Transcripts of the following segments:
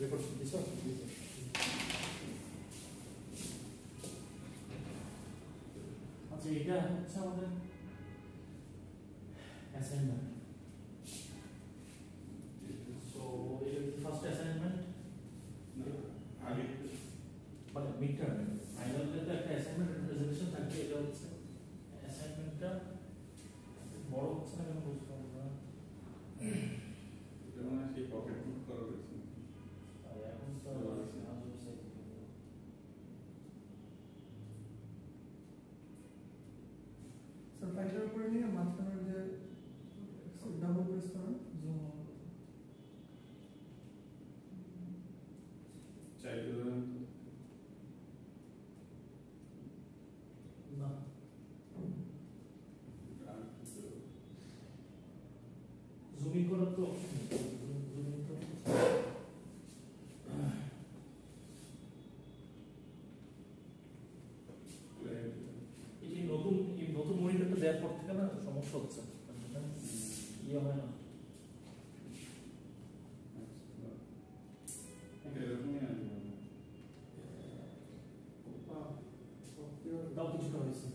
Record দিছ আচ্ছা এটা হচ্ছে আমাদের অ্যাসাইনমেন্ট সো এটা ফার্স্ট অ্যাসাইনমেন্ট আগে মানে মিড টার্ম ফাইনালে তো একটা অ্যাসাইনমেন্ট প্রেজেন্টেশন থাকবে এটা হচ্ছে অ্যাসাইনমেন্টটা বড় হচ্ছে না কেন বুঝতে পারবো না যেমন সেই পকেট নোট করা রয়েছে আর এখন তো আজব সাইজ স্যার ফাইলটার উপরে নিয়ে মাঝখানে যে ডাবল প্রেস করেন জুম চাইলে না জুমিং করার তো জুমিং তো এই নতুন মনিটরটা দেওয়ার পর থেকে না সমস্যা হচ্ছে ইয়ে হয় না এরকমই আছে দাও কিছুটা হয়েছে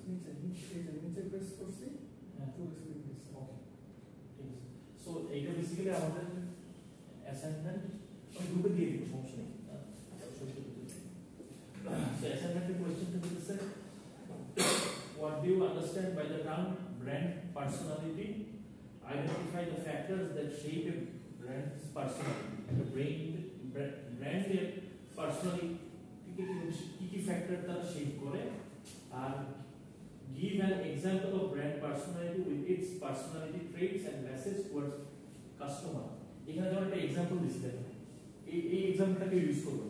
নিচে প্রেস করছি হ্যাঁ টু স্ক্রিন প্রেস ওকে ঠিক আছে সো এইটা বেসিক্যালি আমাদের অ্যাসাইনমেন্ট আমি গ্রুপে দিয়ে দিব সমস্যা নেই সো অ্যাসাইনমেন্টের কোয়েশ্চেনটা হচ্ছে what do you understand by the term brand personality? Identify the factors that shape a brand's personality. The brand personality key factor তারা shape করে আর give an example of brand personality with its personality traits and message towards customer. এখানে যেমন একটা example দিছি দেখেন এই এক্সাম্পলটাকে use করব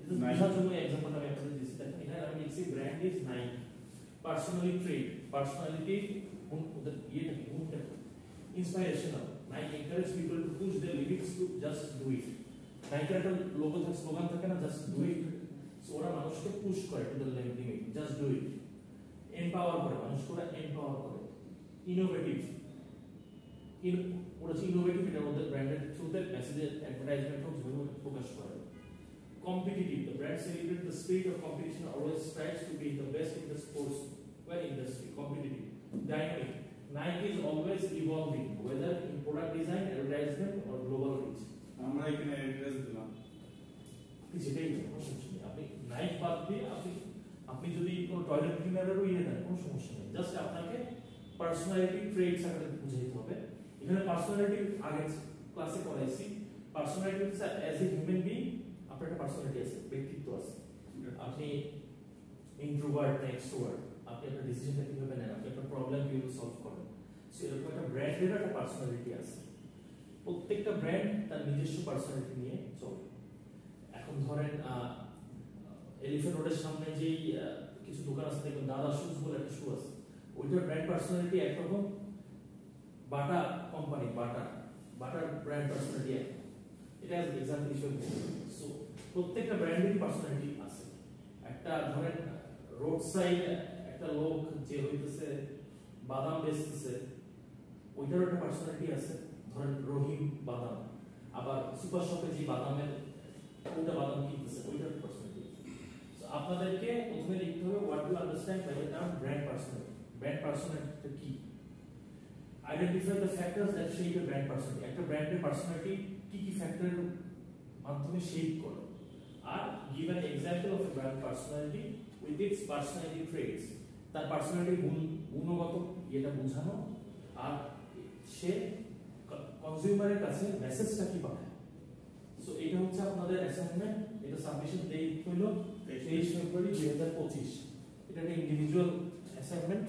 এটা বোঝার জন্য এক্সাম্পলটা আমি আপনাদের দিছি দেখেন এখানে আমি লিখছি brand is Nike personality inspirational. Nike encourage people to push their limits to just do it. Nike একটা লোগো থাকে স্লোগান থাকে না just do it. সো ওরা মানুষকে পুশ করে to the limit just do it. Empower করে মানুষকে ওরা এম্পাওয়ার করে। ইনোভেটিভ ওরা যে ইনোভেটিভ এটা ওদের ব্র্যান্ডের থ্রুতে মেসেজের অ্যাডভার্টাইজমেন্ট হোক যেভাবে প্রকাশ করে। Competitive. The brand celebrates the spirit of competition, always strives to be the best in the sportswear industry. Competitive. Dynamic. Nike is always evolving, whether in product design, advertisement, or global reach. আমরা এখানে address দিলাম যেটাই আপনি নাইক বাদ দিয়ে আপনি যদি কোনো টয়লেট ক্লিনারেরও ইয়ে দেন কোনো সমস্যা নেই জাস্ট আপনাকে পার্সোনালিটি ট্রেটস আকারে বুঝে দিতে হবে এখানে পার্সোনালিটি আগে ক্লাসে করাইছি পার্সোনালিটি হচ্ছে অ্যাজ এ হিউম্যান বিং আপনার একটা পার্সোনালিটি আছে ব্যক্তিত্ব আছে আপনি ইন্ট্রোভার্ট না এক্সট্রোভার্ট আপনি আপনার ডিসিশনটা কিভাবে নেন আপনি আপনার প্রবলেম কিভাবে সলভ করেন সো এরকম একটা ব্র্যান্ডের একটা পার্সোনালিটি আছে প্রত্যেকটা ব্র্যান্ড তার নিজস্ব পার্সোনালিটি নিয়ে চলে এখন ধরেন এলিফ্যান্ট রোডের সামনে যেই কিছু দোকান আছে দেখবেন দাদা শুজ বলে একটা শু আছে ওইটার ব্র্যান্ড পার্সোনালিটি একরকম Bata company butter brand personality এক এটা অ্যাজ এক্সাম্পল হিসেবে সো প্রত্যেকটা ব্র্যান্ডেরই পার্সোনালিটি আছে একটা ধরেন রোড সাইড একটা লোক যে হইতেছে বাদাম বেচতেছে ওইটারও একটা পার্সোনালিটি আছে ধরেন রহিম বাদাম আবার সুপার শপে যে বাদামের ওইটা বাদাম কিনতেছে ওইটার পার্সোনালিটি সো আপনাদেরকে প্রথমে লিখতে হবে what do understand by the term brand personality brand personality কি identify the factors that shape a brand personality একটা ব্র্যান্ডের পার্সোনালিটি কি কি ফ্যাক্টরের মাধ্যমে শেপ করে আর give an example of a brand personality with its personality traits তার পার্সোনালিটি গুণগত এটা বোঝানো আর সে কনজিউমারের কাছে মেসেজটা কি পাঠায় সো এটা হচ্ছে আপনাদের অ্যাসাইনমেন্ট এটা সাবমিশন ডেট হলো 23 ফেব্রুয়ারি 2025 এটা একটা ইন্ডিভিজুয়াল অ্যাসাইনমেন্ট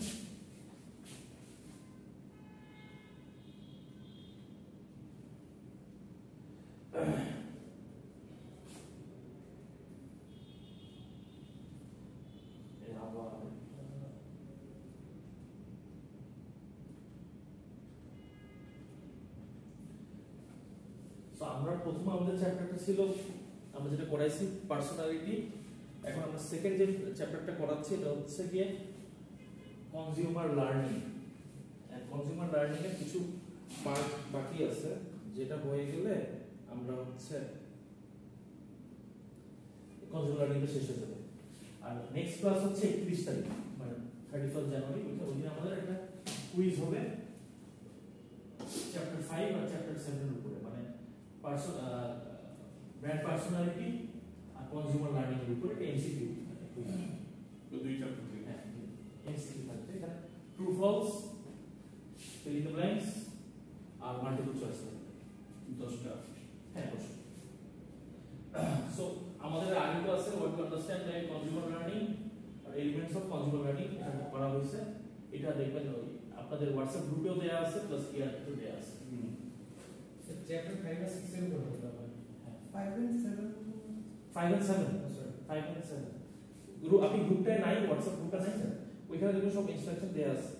আমরা প্রথম আমাদের চ্যাপ্টারটা ছিল আমরা যেটা করাইছি পার্সোনালিটি এখন আমরা সেকেন্ড যে চ্যাপ্টারটা করাচ্ছি এটা হচ্ছে গিয়ে consumer learning and consumer learning এর কিছু পার্ট বাকি আছে যেটা হয়ে গেলে আমরা হচ্ছে কনজিউমার লার্নিংটা শেষ হয়ে যাবে। আর নেক্সট ক্লাস হচ্ছে 31 তারিখ মানে 31 জানুয়ারি, ওই দিন আমাদের একটা কুইজ হবে চ্যাপ্টার 5 আর চ্যাপ্টার 7 এর উপরে, মানে ব্র্যান্ড পার্সোনালিটি আর কনজিউমার লার্নিং এর উপরে একটা এমসিকিউ কুইজ। তো দুই চ্যাপ্টার থেকে হ্যাঁ, এমসিকিউ থাকবে, এটা true false, fill in the blanks আর মাল্টিপল চয়েস থাকবে 10টা। হ্যাঁ অবশ্যই। সো আমাদের আগে ক্লাসে what to understand by consumer learning আর এলিমেন্টস অফ কনজিউমার লার্নিং এটা করা হয়েছে। এটা দেখবেন ওই আপনাদের হোয়াটসঅ্যাপ গ্রুপেও দেয়া আছে প্লাস ইয়ারতেও দেয়া আছে। চ্যাপ্টার 5 আর 6 এর উপর হবে আবার। 5 and 7 5 and 7 sorry 5 and 7 group, আপনি গ্রুপটায় নাই, হোয়াটসঅ্যাপ গ্রুপটা নাই স্যার, ওইখানে দেখবেন সব ইনস্ট্রাকশন দেয়া আছে।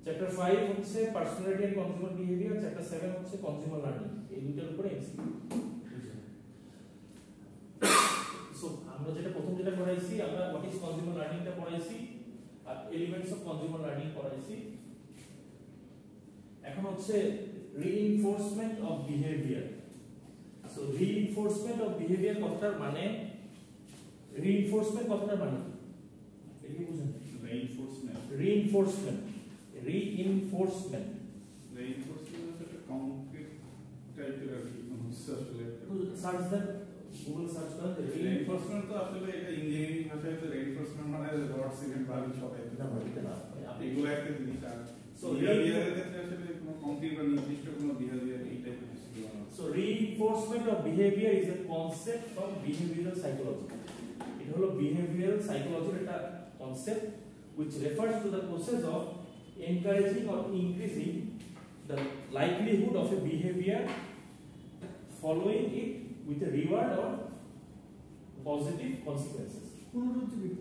চ্যাপ্টার 5 হচ্ছে personality and consumer behaviour, chapter 7 হচ্ছে কনজিউমার লার্নিং, এই দুটোর উপরে এমসিকিউ। সো আমরা প্রথম যেটা পড়াইছি, আমরা হোয়াট ইজ কনজিউমার লার্নিংটা পড়াইছি আর এলিমেন্টস অফ কনজিউমার লার্নিং পড়াইছি। এখন হচ্ছে reinforcement of behaviour. So reinforcement of behaviour কথাটার মানে, রিইনফোর্সমেন্ট কথাটার মানে এটা কি বুঝেন? রেইনফোর্সমেন্ট রিইনফোর্সমেন্ট, রিইনফোর্সমেন্ট রেইনফোর্সমেন্ট একটা কংক্রিট টাইপের আর কি আসলে। সার্চ দেন, গুগল সার্চ করেন রেইনফোর্সমেন্ট তো আসলে এটা ইঞ্জিনিয়ারিং ভাষায় তো রেইনফোর্সমেন্ট মানে রড সিমেন্ট বালি ছড়াই না বলতে না আপনি এগুলো একটা জিনিস। আর So, বিহেভিয়ারের ক্ষেত্রে আসলে কোনো কংক্রিট বা নির্দিষ্ট কোনো বিহেভিয়ার এই টাইপের কিছু ছিল না। So reinforcement of behavior is a concept from behavioral psychology. It হলো behavioral psychology একটা concept which refers to the process of encouraging or increasing the likelihood of a behavior following it with a reward or positive consequences. পুনরুজ্জীবিত।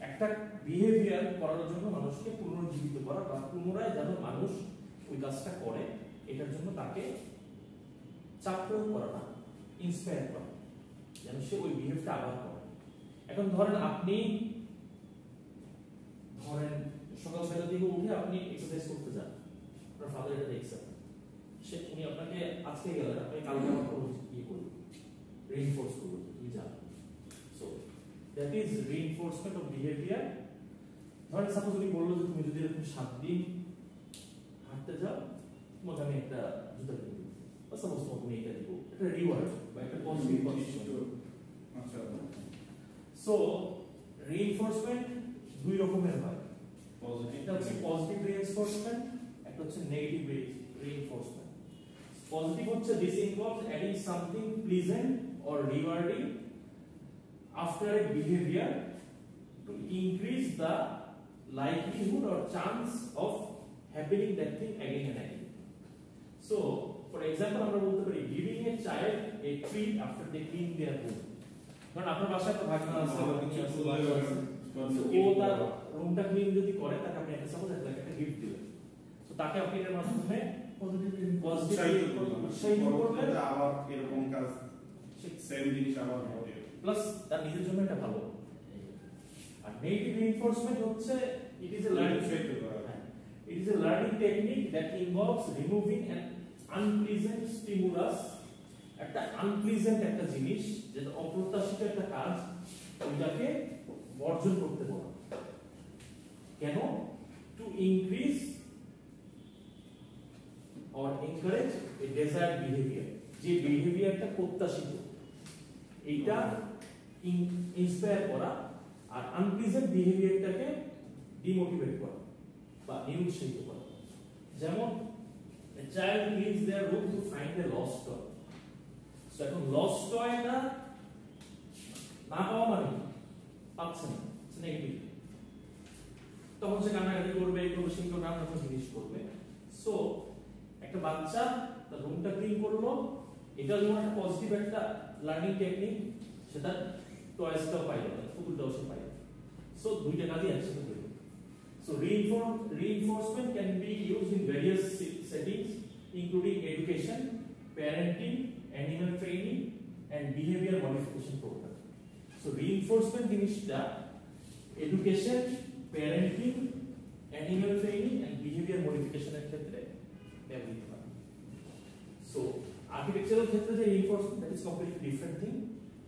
একটা behaviour করার জন্য মানুষকে পুনরুজ্জীবিত করা বা পুনরায় যেন মানুষ ওই কাজটা করে, এটার জন্য তাকে চাপ প্রয়োগ করা না, ইন্সপায়ার করা যেন সে ওই বিহেভটা আবার করে। এখন ধরেন আপনি সকালবেলা থেকে উঠে আপনি এক্সারসাইজ করতে যান, আপনার ফাদার এটা দেখছেন, উনি আপনাকে আজকে গেলেন, আপনি কালকে আবার করুন, ইয়ে করুন, রিইনফোর্স করুন, তুমি যান। So that is reinforcement of behaviour. ধরেন সাপোজ উনি বললো যে তুমি যদি এরকম 7 দিন হাঁটতে যাও তোমাকে আমি একটা জুতা কিনে দেবো, বা সাপোজ তোমাকে এটা দিব, একটা রিওয়ার্ড বা একটা পজিটিভ কনসিকুয়েন্স। আচ্ছা সো রিইনফোর্সমেন্ট দুই রকমের হয়, পজিটিভ একটা হচ্ছে পজিটিভ রিইনফোর্সমেন্ট, একটা হচ্ছে নেগেটিভ রিইনফোর্সমেন্ট। পজিটিভ হচ্ছে this involves adding something pleasant or rewarding after a behavior to increase the likelihood or chance of happening that thing again and again. So, for example, আমরা বলতে পারি giving a child a treat after they clean their room. কারণ আপনার বাসায় তো ভাগনা আছে, ও তার রুমটা ক্লিন যদি করে তাকে আপনি একটা সাপোজ একটা গিফট দিলেন, তো তাকে আপনি এর মাধ্যমে উৎসাহিত করবেন আবার এরকম কাজ সেম জিনিস আবার হবে, প্লাস তার নিজের জন্য এটা ভালো। আর নেগেটিভ রিইনফোর্সমেন্ট হচ্ছে it is a learning technique that involves removing an unpleasant stimulus, একটা আনপ্লিজেন্ট একটা জিনিস যেটা অপ্রত্যাশিত একটা কাজ, ওইটাকে বর্জন করতে বলা। কেন? To increase or encourage a desired behavior, যে বিহেভিয়ারটা প্রত্যাশিত এইটা ইন্সপায়ার করা, আর আনপ্লিজেন্ট বিহেভিয়ারটাকে ডিমোটিভেট করা বা নিরুৎসাহিত করা। যেমন a child leaves their room to find a lost toy. So এখন lost toyটা না পাওয়া মানে পাচ্ছে না, নেগেটিভ, তখন সে কান্নাকাটি করবে, এই করবে, সেই করবে, নানা রকম জিনিস করবে। সো একটা বাচ্চা তার রুমটা ক্লিন করলো, এটা যেমন একটা পজিটিভ একটা লার্নিং টেকনিক, সেটা টয়েসটাও পাইল, পুতুলটাও সে পাইল। সো দুইটা কাজই একসাথে করবে। So reinforcement can be used in various settings including education, parenting, animal training and behavior modification program. So reinforcement জিনিসটা education, parenting, animal training and behavior modification এর ক্ষেত্রে ব্যবহৃত হয়। সো আর্কিটেকচারাল ক্ষেত্রে যে reinforcement that is completely different thing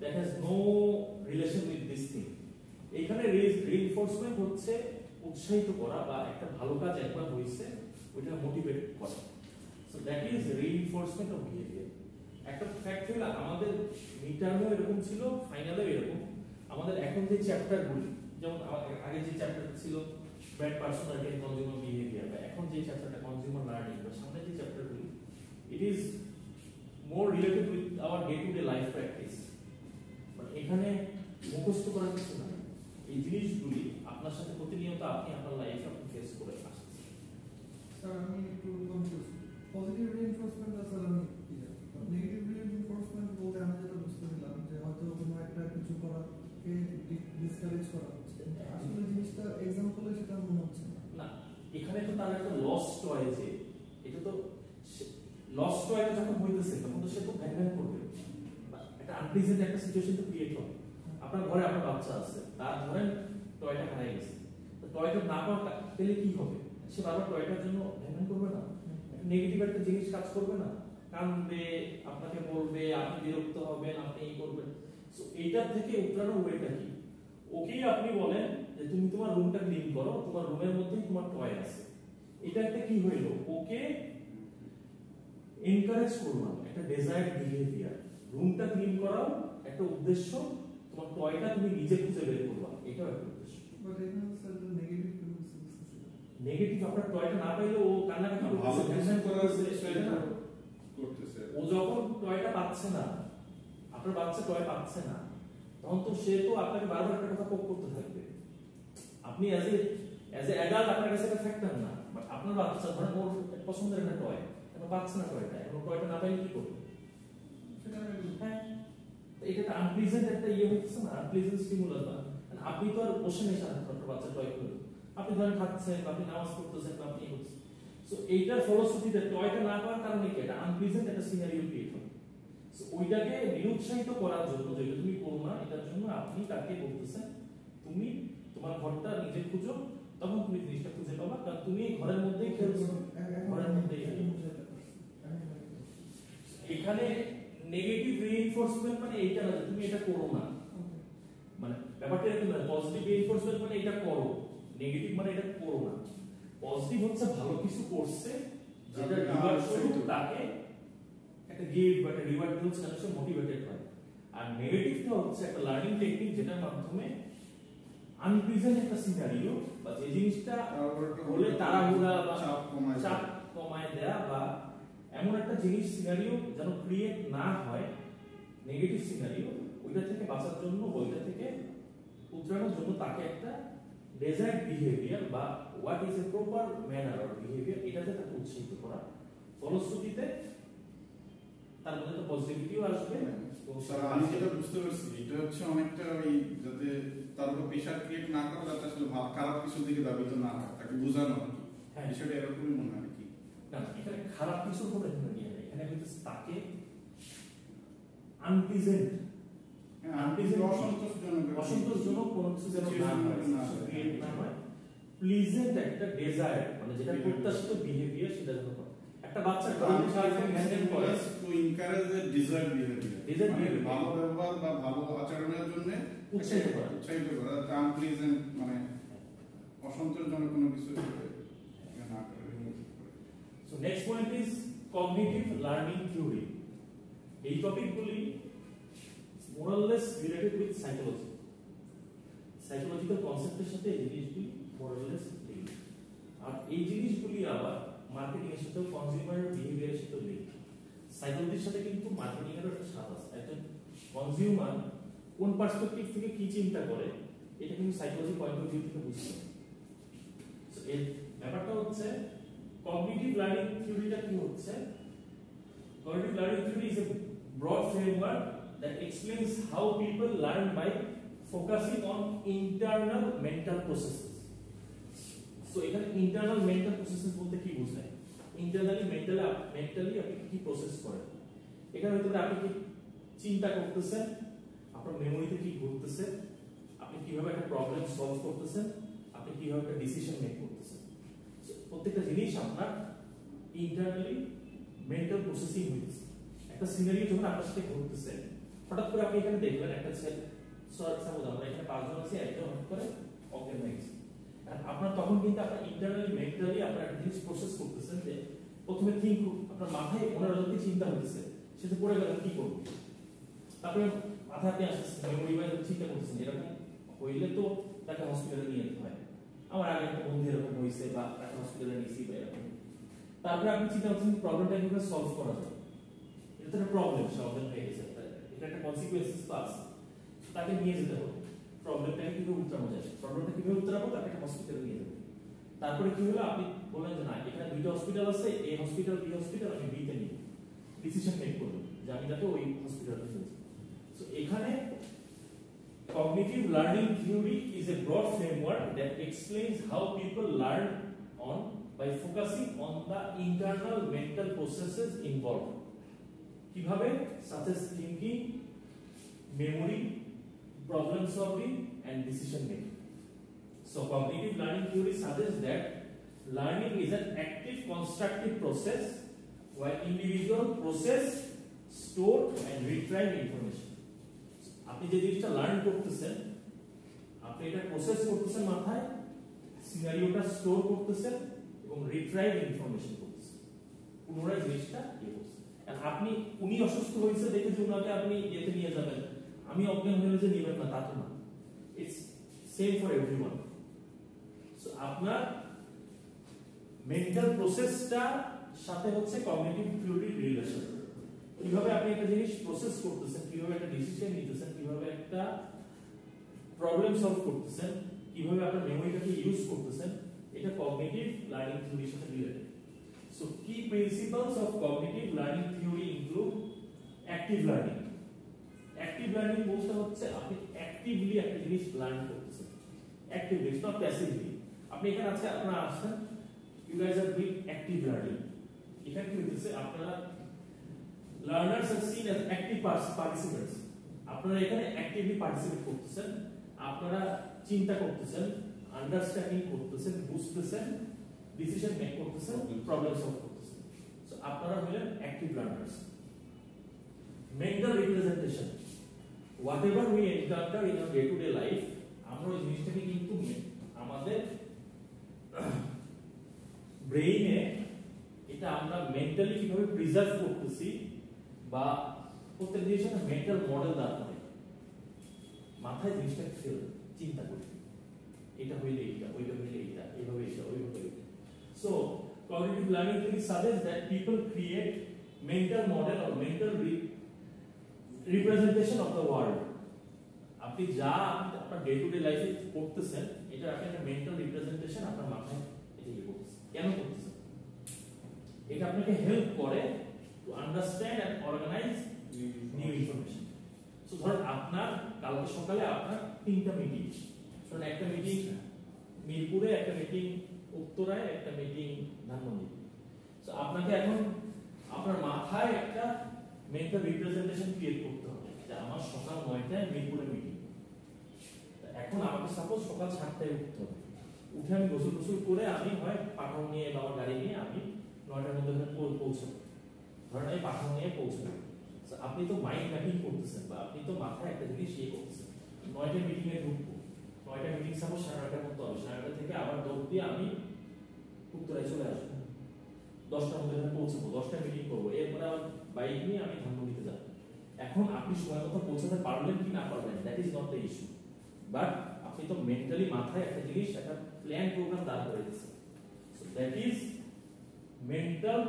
that has no relation with this thing. এখানে reinforcement হচ্ছে উৎসাহিত করা বা একটা ভালো কাজ একবার হয়েছে ওইটা মোটিভেট করা। So that is reinforcement of behaviour. একটা ফ্যাক্ট হলো আমাদের মিডটার্মেও এরকম ছিল, ফাইনালেও এরকম। আমাদের এখন যে চ্যাপ্টারগুলি, যেমন আগে যে চ্যাপ্টারটা ছিল brand personality and consumer behaviour, বা এখন যে চ্যাপ্টারটা কনজিউমার লার্নিং, বা সামনে যে চ্যাপ্টারগুলি, it is more related with our day to day life practice. But এখানে মুখস্থ করার কিছু না, এই জিনিসগুলি আপনার সাথে প্রতিনিয়ত আপনি আপনার লাইফে আপনি ফেস করে আসছেন। স্যার আমি একটু কনফিউজ, পজিটিভ রিইনফোর্সমেন্ট আর স্যার আমি কি জানি, নেগেটিভ রিইনফোর্সমেন্ট বলতে আমি যেটা বুঝতে পেলাম যে হয়তো কোনো একটা কিছু করাকে ডিসকারেজ করা হচ্ছে, আসলে জিনিসটা এক্সাম্পলে সেটা মনে হচ্ছে না। না, এখানে তো তার একটা লস টয়, যে এটা তো লস টয়টা যখন হইতেছে তখন তো সে তো ভ্যান করবে, একটা আনপ্লিজেন্ট একটা সিচুয়েশন তো ক্রিয়েট হবে। আপনার ঘরে আপনার বাচ্চা আছে, তার ধরেন টয়টা হারাই গেছে, তো টয়টা না পাওয়া পেলে কি হবে? সে বারবার টয়টার জন্য ভ্যান করবে না, নেগেটিভ একটা জিনিস কাজ করবে না, কাঁদবে, আপনাকে বলবে, আপনি বিরক্ত হবেন, আপনি এই করবেন। সো এইটার থেকে উত্তরানোর ওয়েটা কি? ওকেই আপনি বলেন যে তুমি তোমার রুমটা ক্লিন করো, তোমার রুমের মধ্যেই তোমার টয় আছে। এটা একটা কি হইলো? ওকে এনকারেজ করলাম, একটা ডিজায়ার্ড বিহেভিয়ার। রুমটা ক্লিন করাও একটা উদ্দেশ্য, তোমার টয়টা তুমি নিজে খুঁজে বের করবা, এটাও একটা উদ্দেশ্য। বাট এখানে স্যার নেগেটিভ কিছু বুঝতেছি না। নেগেটিভ আপনার টয়টা না পাইলে ও কান্নাকাটি ভালো করতেছে, কিছু টেনশন করার করতেছে, এটা না। করতেছে। ও যখন টয়টা পাচ্ছে না, আপনার বাচ্চা টয় পাচ্ছে না, তখন তো সে তো আপনাকে বারবার একটা কথা পোক করতে থাকবে। আপনি অ্যাজ এ অ্যাডাল্ট আপনার কাছে একটা ফ্যাক্টর না, বাট আপনার বাচ্চা ধরেন ওর পছন্দের একটা টয়, এখন পাচ্ছে না টয়টা, এখন টয়টা না পাইলে কি করবে? সেটা আমি হ্যাঁ, তো এটা একটা আনপ্লিজেন্ট একটা ইয়ে হচ্ছে না, আনপ্লিজেন্ট স্টিমুলাস না। আপনি তো আর বসে নেই সাথে আপনার বাচ্চা টয় করে, আপনি ধরেন খাচ্ছেন, আপনি নামাজ পড়তেছেন, আপনি এই করছেন। সো এইটার ফলশ্রুতিতে টয়টা না পাওয়ার কারণে কি একটা আনপ্লিজেন্ট একটা সিনারিও ক্রিয়েট হয়। সো ওইটাকে নিরুৎসাহিত করার জন্য, যেটা তুমি করো না, এটার জন্য আপনি তাকে বলতেছেন তুমি তোমার ঘরটা নিজে খুঁজো, তখন তুমি জিনিসটা খুঁজে পাবা, কারণ তুমি এই ঘরের মধ্যেই খেলছো, ঘরের মধ্যেই এখানে নেগেটিভ রিইনফোর্সমেন্ট মানে এইটা না যে তুমি এটা করো না, মানে ব্যাপারটা এরকম না। পজিটিভ রিইনফোর্সমেন্ট মানে এটা করো, নেগেটিভ মানে এটা করো না। পজিটিভ হচ্ছে ভালো কিছু করছে যেটা রিওয়ার্ড স্বরূপ তাকে একটা গিফট বা একটা রিওয়ার্ড দিচ্ছে, যেন সে মোটিভেটেড হয়। আর নেগেটিভটা হচ্ছে একটা লার্নিং টেকনিক যেটার মাধ্যমে আনপ্লিজেন্ট একটা সিনারিও বা যে জিনিসটা হলে তাড়াহুড়া বা চাপ কমায় দেয়া বা এমন একটা জিনিস সিনারিও যেন ক্রিয়েট না হয়, নেগেটিভ সিনারিও, ওইটা থেকে বাঁচার জন্য, ওইটা থেকে উতরানোর জন্য তাকে একটা ডিজায়ার্ড বিহেভিয়ার বা what is a proper manner or behaviour, এটাতে তাকে উৎসাহিত করা। ফলশ্রুতিতে তার মধ্যে তো পজিটিভিটিও আসবে। স্যার আমি যেটা বুঝতে পারছি এটা হচ্ছে অনেকটা ওই যাতে তার উপর প্রেশার ক্রিয়েট না করে, যাতে আসলে খারাপ কিছুর দিকে দাবিত না হয়, তাকে বোঝানো আর কি। হ্যাঁ, বিষয়টা এরকমই মনে হয় কি না, এখানে খারাপ কিছুর কোনো নিয়ে নেই, এখানে কিন্তু তাকে আনপ্লিজেন্ট অসন্তোষজনক কোনো কিছু যেন না হয়, ক্রিয়েট না হয়, প্লিজেন্ট একটা ডিজায়ার, মানে যেটা প্রত্যাশিত বিহেভিয়ার সেটা যেন হয়। একটা বাচ্চা কারণে সারাক্ষণ হ্যান্ডেল করে to encourage the desired behaviour, ভালো ব্যবহার বা ভালো আচরণের জন্য উৎসাহিত করা, আনপ্লিজেন্ট মানে অসন্তোষজনক কোনো কিছু না করে। So next point is cognitive learning theory. এই টপিকগুলি more or less related with psychology, psychological কনসেপ্টের সাথে এই জিনিসগুলি more or less লিঙ্ক। আর এই জিনিসগুলি আবার মার্কেটিং এর সাথে, কনজিউমার বিহেভিয়ারের সাথে লিঙ্ক। সাইকোলজির সাথে কিন্তু মার্কেটিং এর একটা সাথ আছে। একজন কনজিউমার কোন পার্সপেক্টিভ থেকে কি চিন্তা করে, এটা কিন্তু সাইকোলজি পয়েন্ট অফ ভিউ থেকে বুঝতে হবে। সো এর ব্যাপারটা হচ্ছে কগনিটিভ লার্নিং থিওরিটা কি হচ্ছে? Cognitive learning theory is a broad framework that explains how people learn by focusing on internal mental processes. So এখানে internal mental processes বলতে কি বোঝায়? mentally আপনি কি প্রসেস করেন? এখানে হয়তো আপনি কি চিন্তা করতেছেন, আপনার মেমোরিতে কি ঘটতেছে, আপনি কিভাবে একটা প্রবলেম সলভ করতেছেন, আপনি কিভাবে একটা ডিসিশন মেক করতেছেন। প্রত্যেকটা জিনিস আপনার ইন্টারনালি মেন্টাল প্রসেসিং হইতেছে। একটা একটা সিনারিও যখন আপনার সাথে ঘটতেছে, হঠাৎ করে আপনি এখানে দেখলেন একটা ছেলে, সাপোজ আমরা এখানে 5 জন আছি, একজন হঠাৎ করে অজ্ঞান হয়ে গেছে। আপনার তখন কিন্তু আপনার ইন্টারনালি মেন্টালি আপনার একটা জিনিস প্রসেস করতেছেন যে প্রথমে থিঙ্ক, আপনার মাথায় ওনার যদি চিন্তা হতেছে সে তো পড়ে গেলেন কি করবে, তারপরে মাথায় আপনি আসতেছেন মেমোরি ওয়াইজ চিন্তা করতেছেন এরকম হইলে তো তাকে হসপিটালে নিয়ে যেতে হয়, আমার আগে একটা বন্ধু এরকম হয়েছে বা তাকে হসপিটালে নিয়েছি বা এরকম। তারপরে আপনি চিন্তা করছেন প্রবলেমটা কিভাবে সলভ করা যায়, এটা তো একটা প্রবলেম, সমাধান হয়ে গেছে, এটা একটা কনসিকুয়েন্সেস তো আছে, তাকে নিয়ে যেতে হবে, প্রবলেমটাকে কিভাবে উত্তরানো যায়, প্রবলেমটা কিভাবে উত্তরাবো, তাকে একটা হসপিটালে নিয়ে যাবো। তারপরে কি হলো, আপনি বললেন যে না এখানে দুইটা হসপিটাল আছে, এ হসপিটাল বি হসপিটাল, আমি বি তে নিব, ডিসিশন মেক করব যে আমি যাতে ওই হসপিটালে নিয়ে যাই। সো এখানে cognitive learning theory is a broad framework that explains how people learn on by focusing on the internal mental processes involved, কিভাবে such as thinking, memory, problem solving and decision making. So cognitive learning theory suggests that learning is an active constructive process where individual process, store and retrieve information. আপনি যে জিনিসটা learn করতেছেন, আপনি এটা process করতেছেন মাথায়, সিনারিওটা store করতেছেন এবং রিট্রাইভ ইনফরমেশন করতেছেন, পুনরায় জিনিসটা করতেছেন। আপনি উনি অসুস্থ হয়েছে দেখে যে উনাকে আপনি এতে নিয়ে যাবেন, আমি অজ্ঞান হলে যে নেবেন না তা তো না, it's same for everyone. So আপনার মেন্টাল প্রসেসটা সাথে হচ্ছে কগনিটিভ থিওরির রিলেশন, কিভাবে আপনি একটা জিনিস প্রসেস করতেছেন, কিভাবে একটা ডিসিশন নিতেছেন, কিভাবে একটা প্রবলেম সলভ করতেছেন, কিভাবে আপনার মেমোরিটাকে ইউজ করতেছেন, এটা কগনিটিভ লার্নিং থিওরির সাথে রিলেটেড। সো কি principles of cognitive learning theory include active learning. Active learning বলতে হচ্ছে আপনি অ্যাক্টিভলি একটা জিনিস লার্ন করতেছেন, অ্যাক্টিভলি, নট প্যাসিভলি। আপনি এখানে আছে, আপনারা আসছেন, you guys are doing active learning. এখানে কি হচ্ছে, আপনারা learners are seen as active participants, আপনারা এখানে অ্যাক্টিভলি পার্টিসিপেট করতেছেন, আপনারা চিন্তা করতেছেন, আন্ডারস্ট্যান্ডিং করতেছেন, বুঝতেছেন, ডিসিশন মেক করতেছেন, প্রবলেম সলভ করতেছেন। সো আপনারা হলেন active learners. Mental representation, whatever we encounter in our day to day life, আমরা ওই জিনিসটাকে কিন্তু আমাদের ব্রেইনে এটা আমরা মেন্টালি কিভাবে প্রিজার্ভ করতেছি বা প্রত্যেক জিনিসের একটা মেন্টাল মডেল দাঁড় করে মাথায় জিনিসটা ফেল চিন্তা করি, এটা হইলে এইটা, ওইটা হইলে এইটা, এইভাবে এইটা, ওইভাবে এইটা। So cognitive learning theory suggests that people create mental model or mental representation of the world. আপনি যা আপনার ডে টু ডে লাইফে করতেছেন, এটা আপনি একটা মেন্টাল রিপ্রেজেন্টেশন আপনার মাথায় এটা ইয়ে করতেছেন। কেন করতেছেন? এটা আপনাকে হেল্প করে to understand and organize new information. So ধরুন আপনার কালকে সকালে আপনার 3টা মিটিং, ধরুন একটা মিটিং মিরপুরে, একটা মিটিং উত্তরায়, একটা মিটিং ধানমন্ডি। সো আপনাকে এখন আপনার মাথায় একটা মেন্টাল রিপ্রেজেন্টেশন ক্রিয়েট করতে হবে যে আমার সকাল 9টায় মিরপুরে মিটিং। এখন আমাকে সাপোজ সকাল 7টায় উঠতে হবে, উঠে আমি গোসল করে আমি হয় পাঠানো নিয়ে বা আমার গাড়ি নিয়ে আমি 9টার মধ্যে পৌঁছাবো, ধরেন এই পাঠানো নিয়ে পৌঁছাবো। আপনি তো মাইন্ড ম্যাপিং করতেছেন বা আপনি তো মাথায় একটা জিনিস ইয়ে করতেছেন, 9টায় মিটিং এ ঢুকবো, 9টা মিটিং সাপোজ 9:30টার মধ্যে হবে, 9:30 থেকে আবার দৌড় দিয়ে আমি উত্তরায় চলে আসবো, 10টার মধ্যে পৌঁছাবো, 10টায় মিটিং করবো, এরপরে আমার বাইক নিয়ে আমি ধানমন্ডিতে যাবো। এখন আপনি সময় মতো পৌঁছাতে পারলেন কি না পারলেন, that is not the issue, but আপনি তো মেন্টালি মাথায় একটা জিনিস, একটা প্ল্যান প্রোগ্রাম দাঁড় করে দিচ্ছেন। So that is mental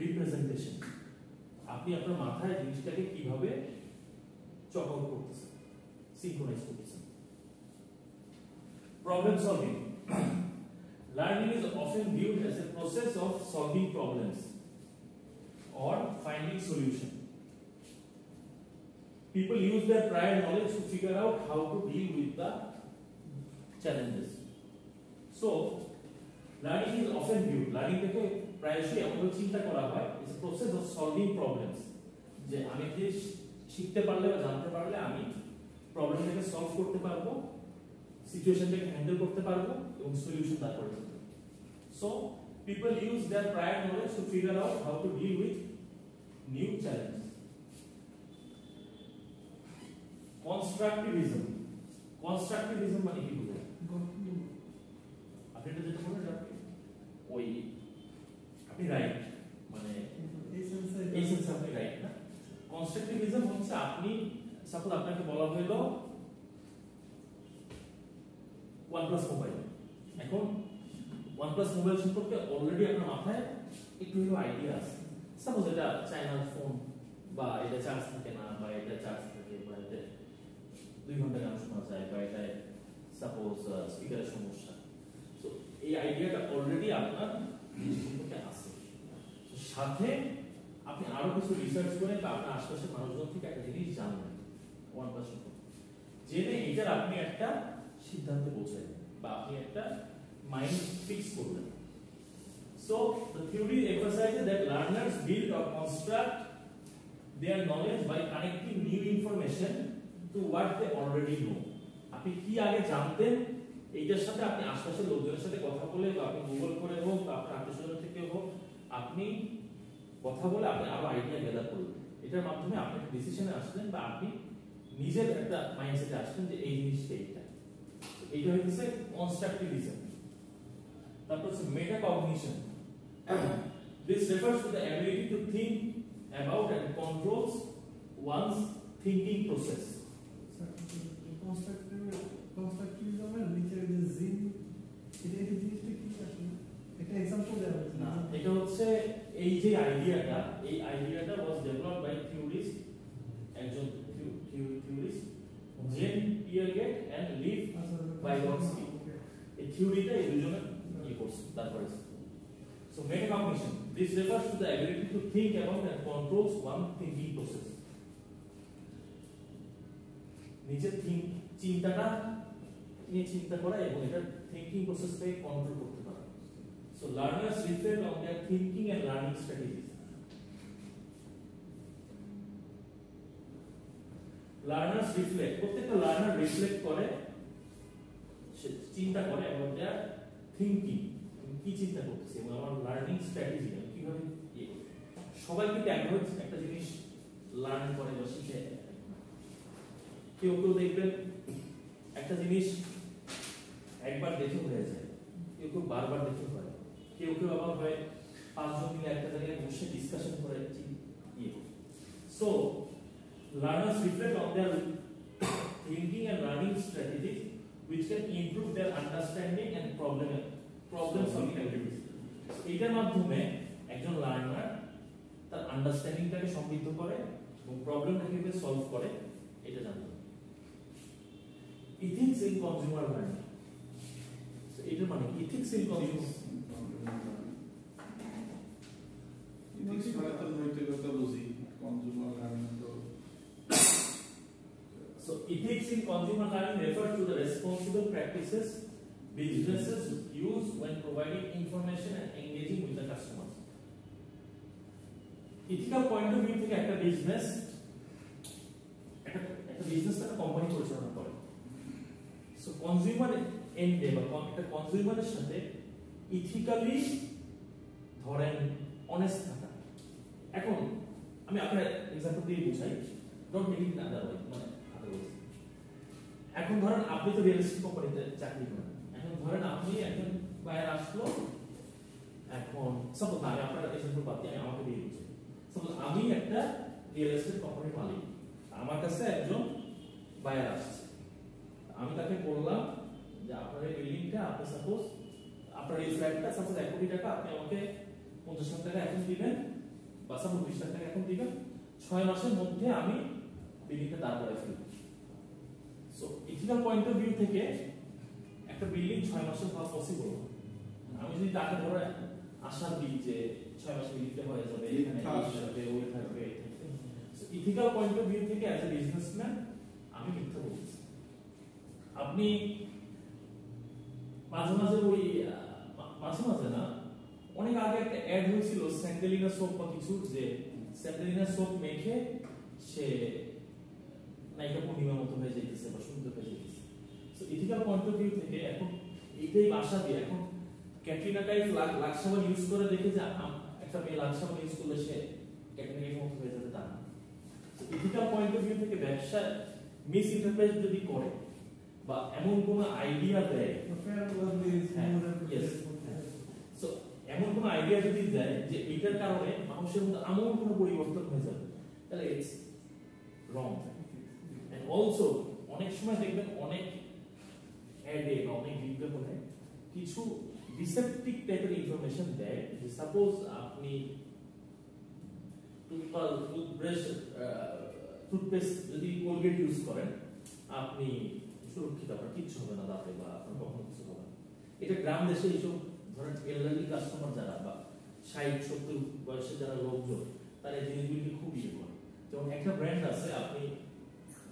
representation. আপনি আপনার মাথায় জিনিসটাকে কিভাবে চক্র করতেছেন, সিনক্রোনাইজ করতেছেন। Problem solving, learning is often viewed as a process of solving problems or finding solution. People use their prior knowledge to figure out how to deal with the challenges. So learning is often viewed, learning থেকে প্রায়শই এমন চিন্তা করা হয় is a process of solving problems, যে আমি কি শিখতে পারলে বা জানতে পারলে আমি প্রবলেমটাকে সলভ করতে পারবো, সিচুয়েশনটাকে হ্যান্ডেল করতে পারবো এবং সলিউশন বার করতে পারবো। So people use their prior knowledge to figure out how to deal with new challenge. Constructivism মানে কি বোঝায়? আপনি এটা যেটা বলেন ওই আপনি রাইট, মানে এই সেন্সে আপনি রাইট না। কনস্ট্রাকটিভিজম হচ্ছে আপনি সাপোজ আপনাকে বলা হলো OnePlus মোবাইল, এখন OnePlus মোবাইল সম্পর্কে অলরেডি আপনার মাথায় একটু হলো আইডিয়া আছে। সাপোজ এটা চায়নার ফোন, বা এটা চার্জ থাকে না, বা এটা চার্জ থাকে, বা এটা 2 ঘন্টা গান শোনা যায়, বা এটা সাপোজ স্পিকারের সমস্যা। তো এই আইডিয়াটা অলরেডি আপনার সম্পর্কে আছে। সাথে আপনি আরো কিছু রিসার্চ করে বা আপনার আশেপাশের মানুষজন থেকে একটা জিনিস জানবেন OnePlus সম্পর্কে, জেনে এটার আপনি একটা সিদ্ধান্তে পৌঁছাবেন বা আপনি একটা মাইন্ড ফিক্স করবেন। So the theory emphasizes that learners build or construct their knowledge by connecting new information to what they already know. আপনি কি আগে জানতেন এইটার সাথে আপনি আশেপাশের লোকজনের সাথে কথা বলে বা আপনি গুগল করে হোক বা আপনার আত্মীয়স্বজন থেকে হোক আপনি কথা বলে আপনি আরো আইডিয়া গ্যাদার করলেন। এটার মাধ্যমে আপনি একটা ডিসিশনে আসলেন বা আপনি নিজের একটা মাইন্ডসেটে আসলেন যে এই জিনিসটা এইটা হচ্ছে কনস্ট্রাকটিভিজম। তারপর হচ্ছে metacognition. This refers to the ability to think about and controls one's thinking process. কনস্ট্রাকটিভিজমের নিচে যে জিন, এটা এই জিনিসটা কি আসলে? এটা एग्जांपल দেওয়া আছে না, এটা হচ্ছে এই যে আইডিয়াটা, এই আইডিয়াটা was developed by theorist, একজন থিওরিস্ট জেন পিয়ারগেট এন্ড লিভ ভাইগনস্কি। এই থিওরিটা এই দুজনে করছে। তারপরে so metacognition, this refers to the ability to think about and controls one thinking process. নিজের চিন্তাটা নিয়ে চিন্তা করা এবং এটা থিংকিং প্রসেসটাকে কন্ট্রোল করতে পারা। So learners reflect on their thinking and learning strategies. Learners reflect, প্রত্যেকটা লার্নার রিফ্লেক্ট করে, সে চিন্তা করে about their thinking, কি চিন্তা করতেছে এবং আমার লার্নিং স্ট্র্যাটেজি কিভাবে সবাই কিন্তু একভাবে একটা জিনিস লার্ন করে বা শিখে। কেউ কেউ দেখবেন একটা জিনিস একবার দেখে হয়ে যায়, কেউ কেউ বারবার দেখে হয়, কেউ কেউ আবার হয় 5 জন মিলে একটা জায়গায় বসে ডিসকাশন করে so learners reflect on their thinking and learning strategies which can improve their understanding and problem solving abilities. এইটার মাধ্যমে একজন লার্নার তার আন্ডারস্ট্যান্ডিংটাকে সমৃদ্ধ করে এবং প্রবলেমটাকে কিভাবে সলভ করে এটা জানতে হবে। ইথিক্স ইন কনজিউমার লার্নিং, এটার মানে ইথিক্স ইন কনজিউমার ইথিক্স মানে তো নৈতিকতা বুঝি, কনজিউমার লার্নিং তো So ethics in consumer learning refers to the responsible practices businesses use when providing information and engaging with the customers. Ethical point of view থেকে একটা business একটা company পরিচালনা করে। সো কনজিউমার এন্ডে বা একটা কনজিউমারের সাথে ইথিক্যালি ধরেন অনেস্ট থাকা। এখন আমি আপনার এক্সাম্পল দিয়ে বুঝাই, don't make it other way, মানে এখন ধরেন আপনি তো রিয়েল এস্টেট কোম্পানিতে চাকরি করেন, এখন ধরেন আপনি একজন বায়ার আসলো, এখন সাপোজ আমি আপনার এক্সাম্পল বাদ দিয়ে আমাকে দিয়ে দিচ্ছি, সাপোজ আমি একটা রিয়েল এস্টেট কোম্পানির মালিক, আমার কাছে একজন বায়ার আসছে, আমি তাকে বললাম যে আপনার এই বিল্ডিংটা আপনি সাপোজ আপনার এই ফ্ল্যাটটা সাপোজ 1 কোটি টাকা আপনি আমাকে 50 লাখ টাকা এখন দিবেন বা সাপোজ 20 লাখ টাকা এখন দিবেন, 6 মাসের মধ্যে আমি বিল্ডিংটা দাঁড় করাই ফেলব। So ethical point of view থেকে একটা বিল্ডিং 6 মাসে হওয়া পসিবল। আমি যদি তাকে ধরে আশা দিই যে 6 মাসে বিল্ডিংটা হয়ে যাবে, এখানে থাকবে ওই থাকবে, so ethical point of view থেকে অ্যাজ এ বিজনেসম্যান আমি মিথ্যা বলছি। আপনি মাঝে মাঝে ওই মাঝে মাঝে না অনেক আগে একটা অ্যাড হয়েছিল স্যান্ডেলিনা সোপ বা কিছু, যে স্যান্ডেলিনা সোপ মেখে সে নায়িকা পূর্ণিমার মতো হয়ে যাইতেছে বা সুন্দর হয়ে যাইতেছে। So ethical point of view থেকে এখন এইটাই আশা দিয়ে এখন ক্যাটরিনা কাইফ লাক্স সাবান ইউজ করে দেখে যে একটা মেয়ে লাক্স সাবান ইউজ করলে সে ক্যাটরিনা কাইফের মতো হয়ে যাবে তা না। So ethical point of view থেকে ব্যবসা মিস ইন্টারপ্রেট যদি করে বা এমন কোনো আইডিয়া দেয়, সো এমন কোনো আইডিয়া যদি দেয় যে এটার কারণে মানুষের মধ্যে আমূল কোনো পরিবর্তন হয়ে যাবে, তাহলে ইটস রং। এন্ড অলসো অনেক সময় দেখবেন অনেক অ্যাডে বা অনেক বিজ্ঞাপনে কিছু ডিসেপটিভ টাইপের ইনফরমেশন দেয়, যে সাপোজ আপনি টুথপেস্ট যদি কোলগেট ইউজ করেন আপনি সুরক্ষিত, আপনার কিচ্ছু হবে না দাঁতে বা আপনার কখনো কিছু হবে না। এটা গ্রাম দেশে এইসব ধরেন এলডারলি কাস্টমার যারা বা 60-70 বয়সের যারা লোকজন তারা এই জিনিসগুলিকে খুব ইয়ে করে। যেমন একটা ব্র্যান্ড আছে, আপনি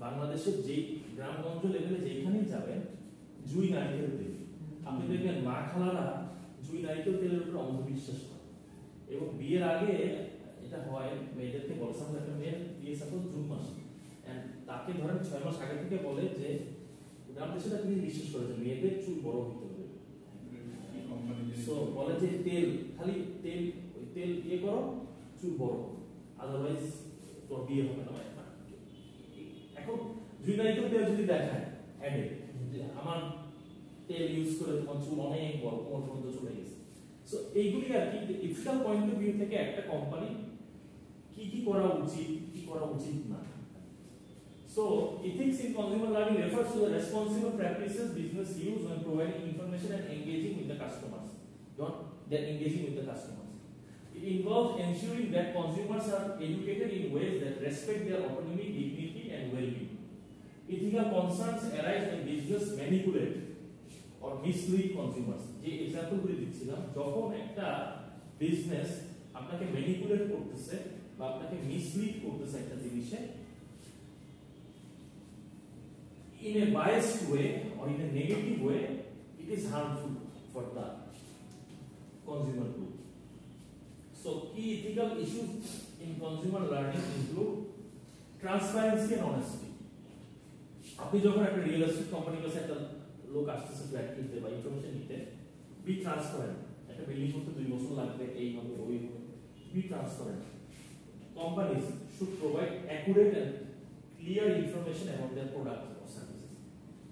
বাংলাদেশের যে গ্রামগঞ্জ লেভেলে যেখানেই যাবেন জুই নারিকেল তেল, আপনি দেখবেন মা খালারা জুই নারিকেল তেলের উপর অন্ধবিশ্বাস করে। এবং বিয়ের আগে এটা হয়, মেয়েদেরকে বলে সাপোজ একটা মেয়ের বিয়ে সাপোজ জুন মাসে, তাকে ধরেন 6 মাস আগে থেকে বলে যে গ্রাম দেশে তিনি বিশ্বাস করে যে মেয়েদের চুল বড় হতে হবে, সো বলে যে তেল খালি তেল ওই তেল ইয়ে করো চুল বড়, আদারওয়াইজ তোর বিয়ে হবে না। এখন জুই নারিকেল তেল যদি দেখায় অ্যাডে যে আমার তেল ইউজ করে তোমার চুল অনেক বড়, কোমর পর্যন্ত চলে গেছে, সো এইগুলি আর কি ইথিক্যাল পয়েন্ট অফ ভিউ থেকে একটা কোম্পানি কি কি করা উচিত কি করা উচিত না। So, ethics in consumer learning refers to the responsible practices business use when providing information and engaging with the customers. They're engaging with the customers. It involves ensuring that consumers are educated in ways that respect their autonomy, dignity, and well-being. Ethical concerns arise when business manipulate or mislead consumers. যে এক্সাম্পলগুলি দিচ্ছিলাম, যখন একটা business আপনাকে manipulate করতেছে বা আপনাকে mislead করতেছে একটা জিনিসে in a biased way or in a negative way, it is harmful for the consumer group. So key ethical issues in consumer learning include transparency and honesty. আপনি যখন একটা রিয়েল এস্টেট কোম্পানির কাছে একটা লোক আসতেছে ফ্ল্যাট কিনতে বা ইনফরমেশন নিতে, বি ট্রান্সপারেন্ট। একটা বিল্ডিং করতে 2 বছর লাগবে, এই হবে ওই হবে, be transparent. Companies should provide accurate and clear information about their products or services.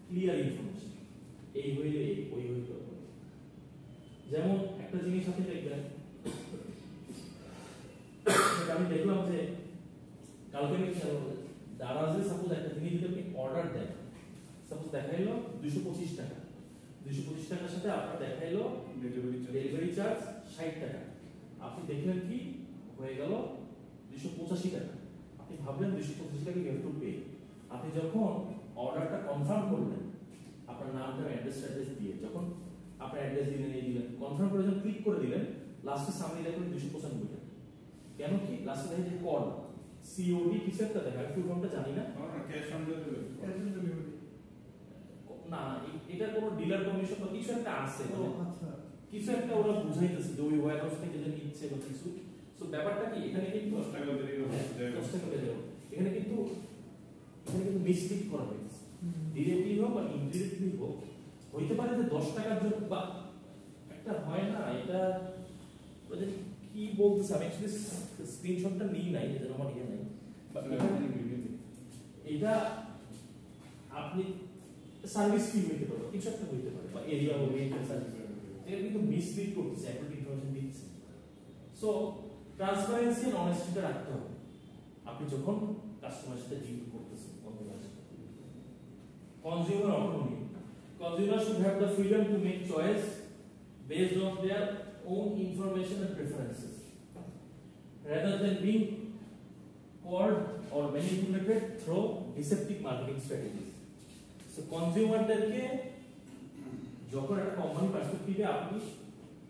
Clear information. এই হইলে ওই হইতে হবে। যেমন একটা জিনিস আপনি দেখবেন, আমি দেখলাম যে কালকে আমি দারাজে সাপোজ একটা জিনিস যদি আপনি অর্ডার দেন, সাপোজ দেখাইলো 225 টাকা, 225 টাকার সাথে আপনার দেখাইলো ডেলিভারি চার্জ 60 টাকা, আপনি দেখলেন কি হয়ে গেল 285 টাকা। আপনি ভাবলেন 225 টাকা ইউ হ্যাভ টু পে। আপনি যখন অর্ডারটা কনফার্ম করলেন আপনার নামটা অ্যাড্রেস দিয়ে, যখন আপনার অ্যাড্রেস দিলেন কনফার্ম করে যখন ক্লিক করে দিলেন, লাস্টে সামনে দেখলেন 295 টাকা। কেন কি লাস্টে দেখে যে কল সিওডি কিছু একটা দেখা, ফুল ফর্মটা জানি না, ক্যাশ অন ডেলিভারি না এটা কোনো ডিলার কমিশন বা কিছু একটা আছে, আচ্ছা কিছু একটা ওরা বুঝাইতেছে যে ওই ওয়্যার হাউস থেকে যে নিচ্ছে বা কিছু। সো ব্যাপারটা কি এখানে কিন্তু 10 টাকা দেরি হবে, 10 টাকা দেরি হবে। এখানে কিন্তু মিসলিড করা হয়েছে, ডিরেক্টলি হোক বা ইনডিরেক্টলি হোক। হইতে পারে যে 10 টাকার জন্য বা একটা হয় না, এটা কি বলতেছে আমি অ্যাকচুয়ালি স্ক্রিনশটটা নিই নাই, যেন আমার ইয়ে নাই, বাট এটা আপনি সার্ভিস ফি হইতে পারে, কিছু একটা হইতে পারে, বা এরিয়া হবে সার্ভিস, এটা কিন্তু মিসলিড করতেছে, অ্যাকুরেট ইনফরমেশন দিচ্ছে। সো ট্রান্সপারেন্সি এন্ড অনেস্টিটা রাখতে হবে আপনি যখন কাস্টমারের সাথে ডিল করতেছেন। Consumer autonomy, consumer should have the freedom to make choice based on their own information and preferences rather than being called or manipulated through deceptive marketing strategies. So কনজিউমারদেরকে যখন একটা কোম্পানি পার্সপেক্টিভে আপনি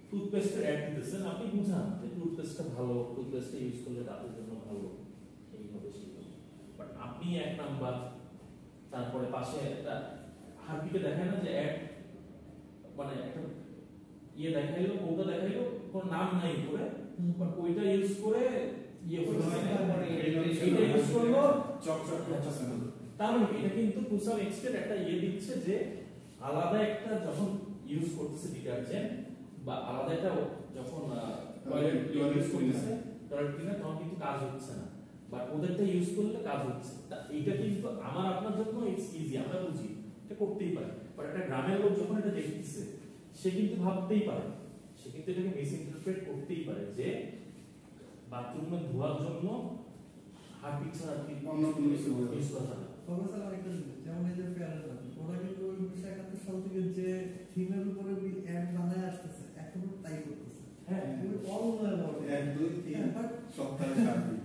টুথপেস্টের অ্যাড দিতেছেন, আপনি বুঝান যে টুথপেস্টটা ভালো, টুথপেস্টটা use করলে দাঁতের জন্য ভালো, এইভাবে সেইভাবে। বাট আপনি এক নাম্বার, তারপরে পাশে একটা হারপিকে দেখায় না যে অ্যাড, মানে একটা ইয়ে দেখাইলো, ওটা দেখাইলো, কোনো নাম নাই করে, বাট ওইটা ইউজ করে ইয়ে করতে এইটা ইউজ করলো চকচক করতেছে না। তার মানে এটা কিন্তু টু সাম এক্সটেন্ট একটা ইয়ে দিচ্ছে যে আলাদা একটা যখন ইউজ করতেছে ডিটারজেন্ট বা আলাদা একটা যখন টয়লেট ইউজ করতেছে টয়লেট ক্লিনার, তখন কিন্তু কাজ হচ্ছে না। বাট ওদেরটা ইউজ করলে কাজ হচ্ছে। এইটা কিন্তু আমার আপনার জন্য ইটস ইজি, আমরা বুঝি এটা করতেই পারি, বাট একটা গ্রামের লোক যখন এটা দেখতেছে সে কিন্তু ভাবতেই পারে, সে কিন্তু এটাকে মিস ইন্টারপ্রেট করতেই পারে যে বাথরুমে ধোয়ার জন্য হারপিক ছাড়া কি অন্য কোনো কিছু ইউজ করা যাবে। তবে স্যার আরেকটা জিনিস, যেমন এই যে ফেয়ার ওরা কিন্তু 1971 সাল থেকে যে থিমের উপরে অ্যাড বানায় আসতেছে এখনো তাই করতেছে। হ্যাঁ, অল নয় 1 2 3 সপ্তাহে 7 দিন।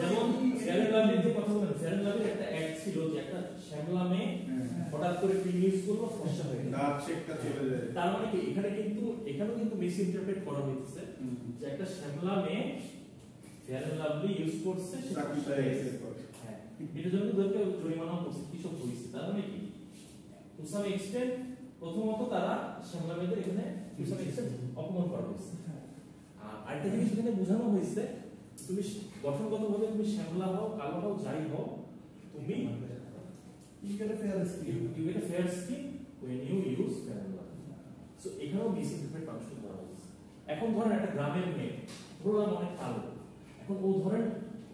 যেমন ফেয়ার এন্ড লাভলির যে কথা বলেন, ফেয়ার এন্ড লাভলির একটা অ্যাড ছিল যে একটা শ্যামলা মেয়ে হঠাৎ করে ক্রিম ইউজ করলো, ফর্সা হয়ে গেল, ডার্ক শেডটা চলে যায়। তার মানে কি এখানেও কিন্তু মিস ইন্টারপ্রেট করা হয়েছে যে একটা শ্যামলা মেয়ে ফেয়ার এন্ড লাভলি ইউজ করছে, সে চাকরিটা এক্সেস করে। হ্যাঁ, এটার জন্য ওদেরকে জরিমানা করছে, কি সব হয়েছে। তার মানে কি টু সাম এক্সটেন্ট প্রথমত তারা শ্যামলা মেয়েদের এখানে টু সাম এক্সটেন্ট অপমান করা হয়েছে। আর আরেকটা জিনিস এখানে বোঝানো হয়েছে, তুমি গঠনগতভাবে তুমি শ্যামলা হও, কালো হও, যাই হও, তুমি you get a fair skin. you get a fair skin when you use fair and lovely. So এখানেও মিসইন্টারপ্রেট মানুষকে করা হয়েছে। এখন ধরেন একটা গ্রামের মেয়ে, ধরলাম অনেক কালো, এখন ও ধরেন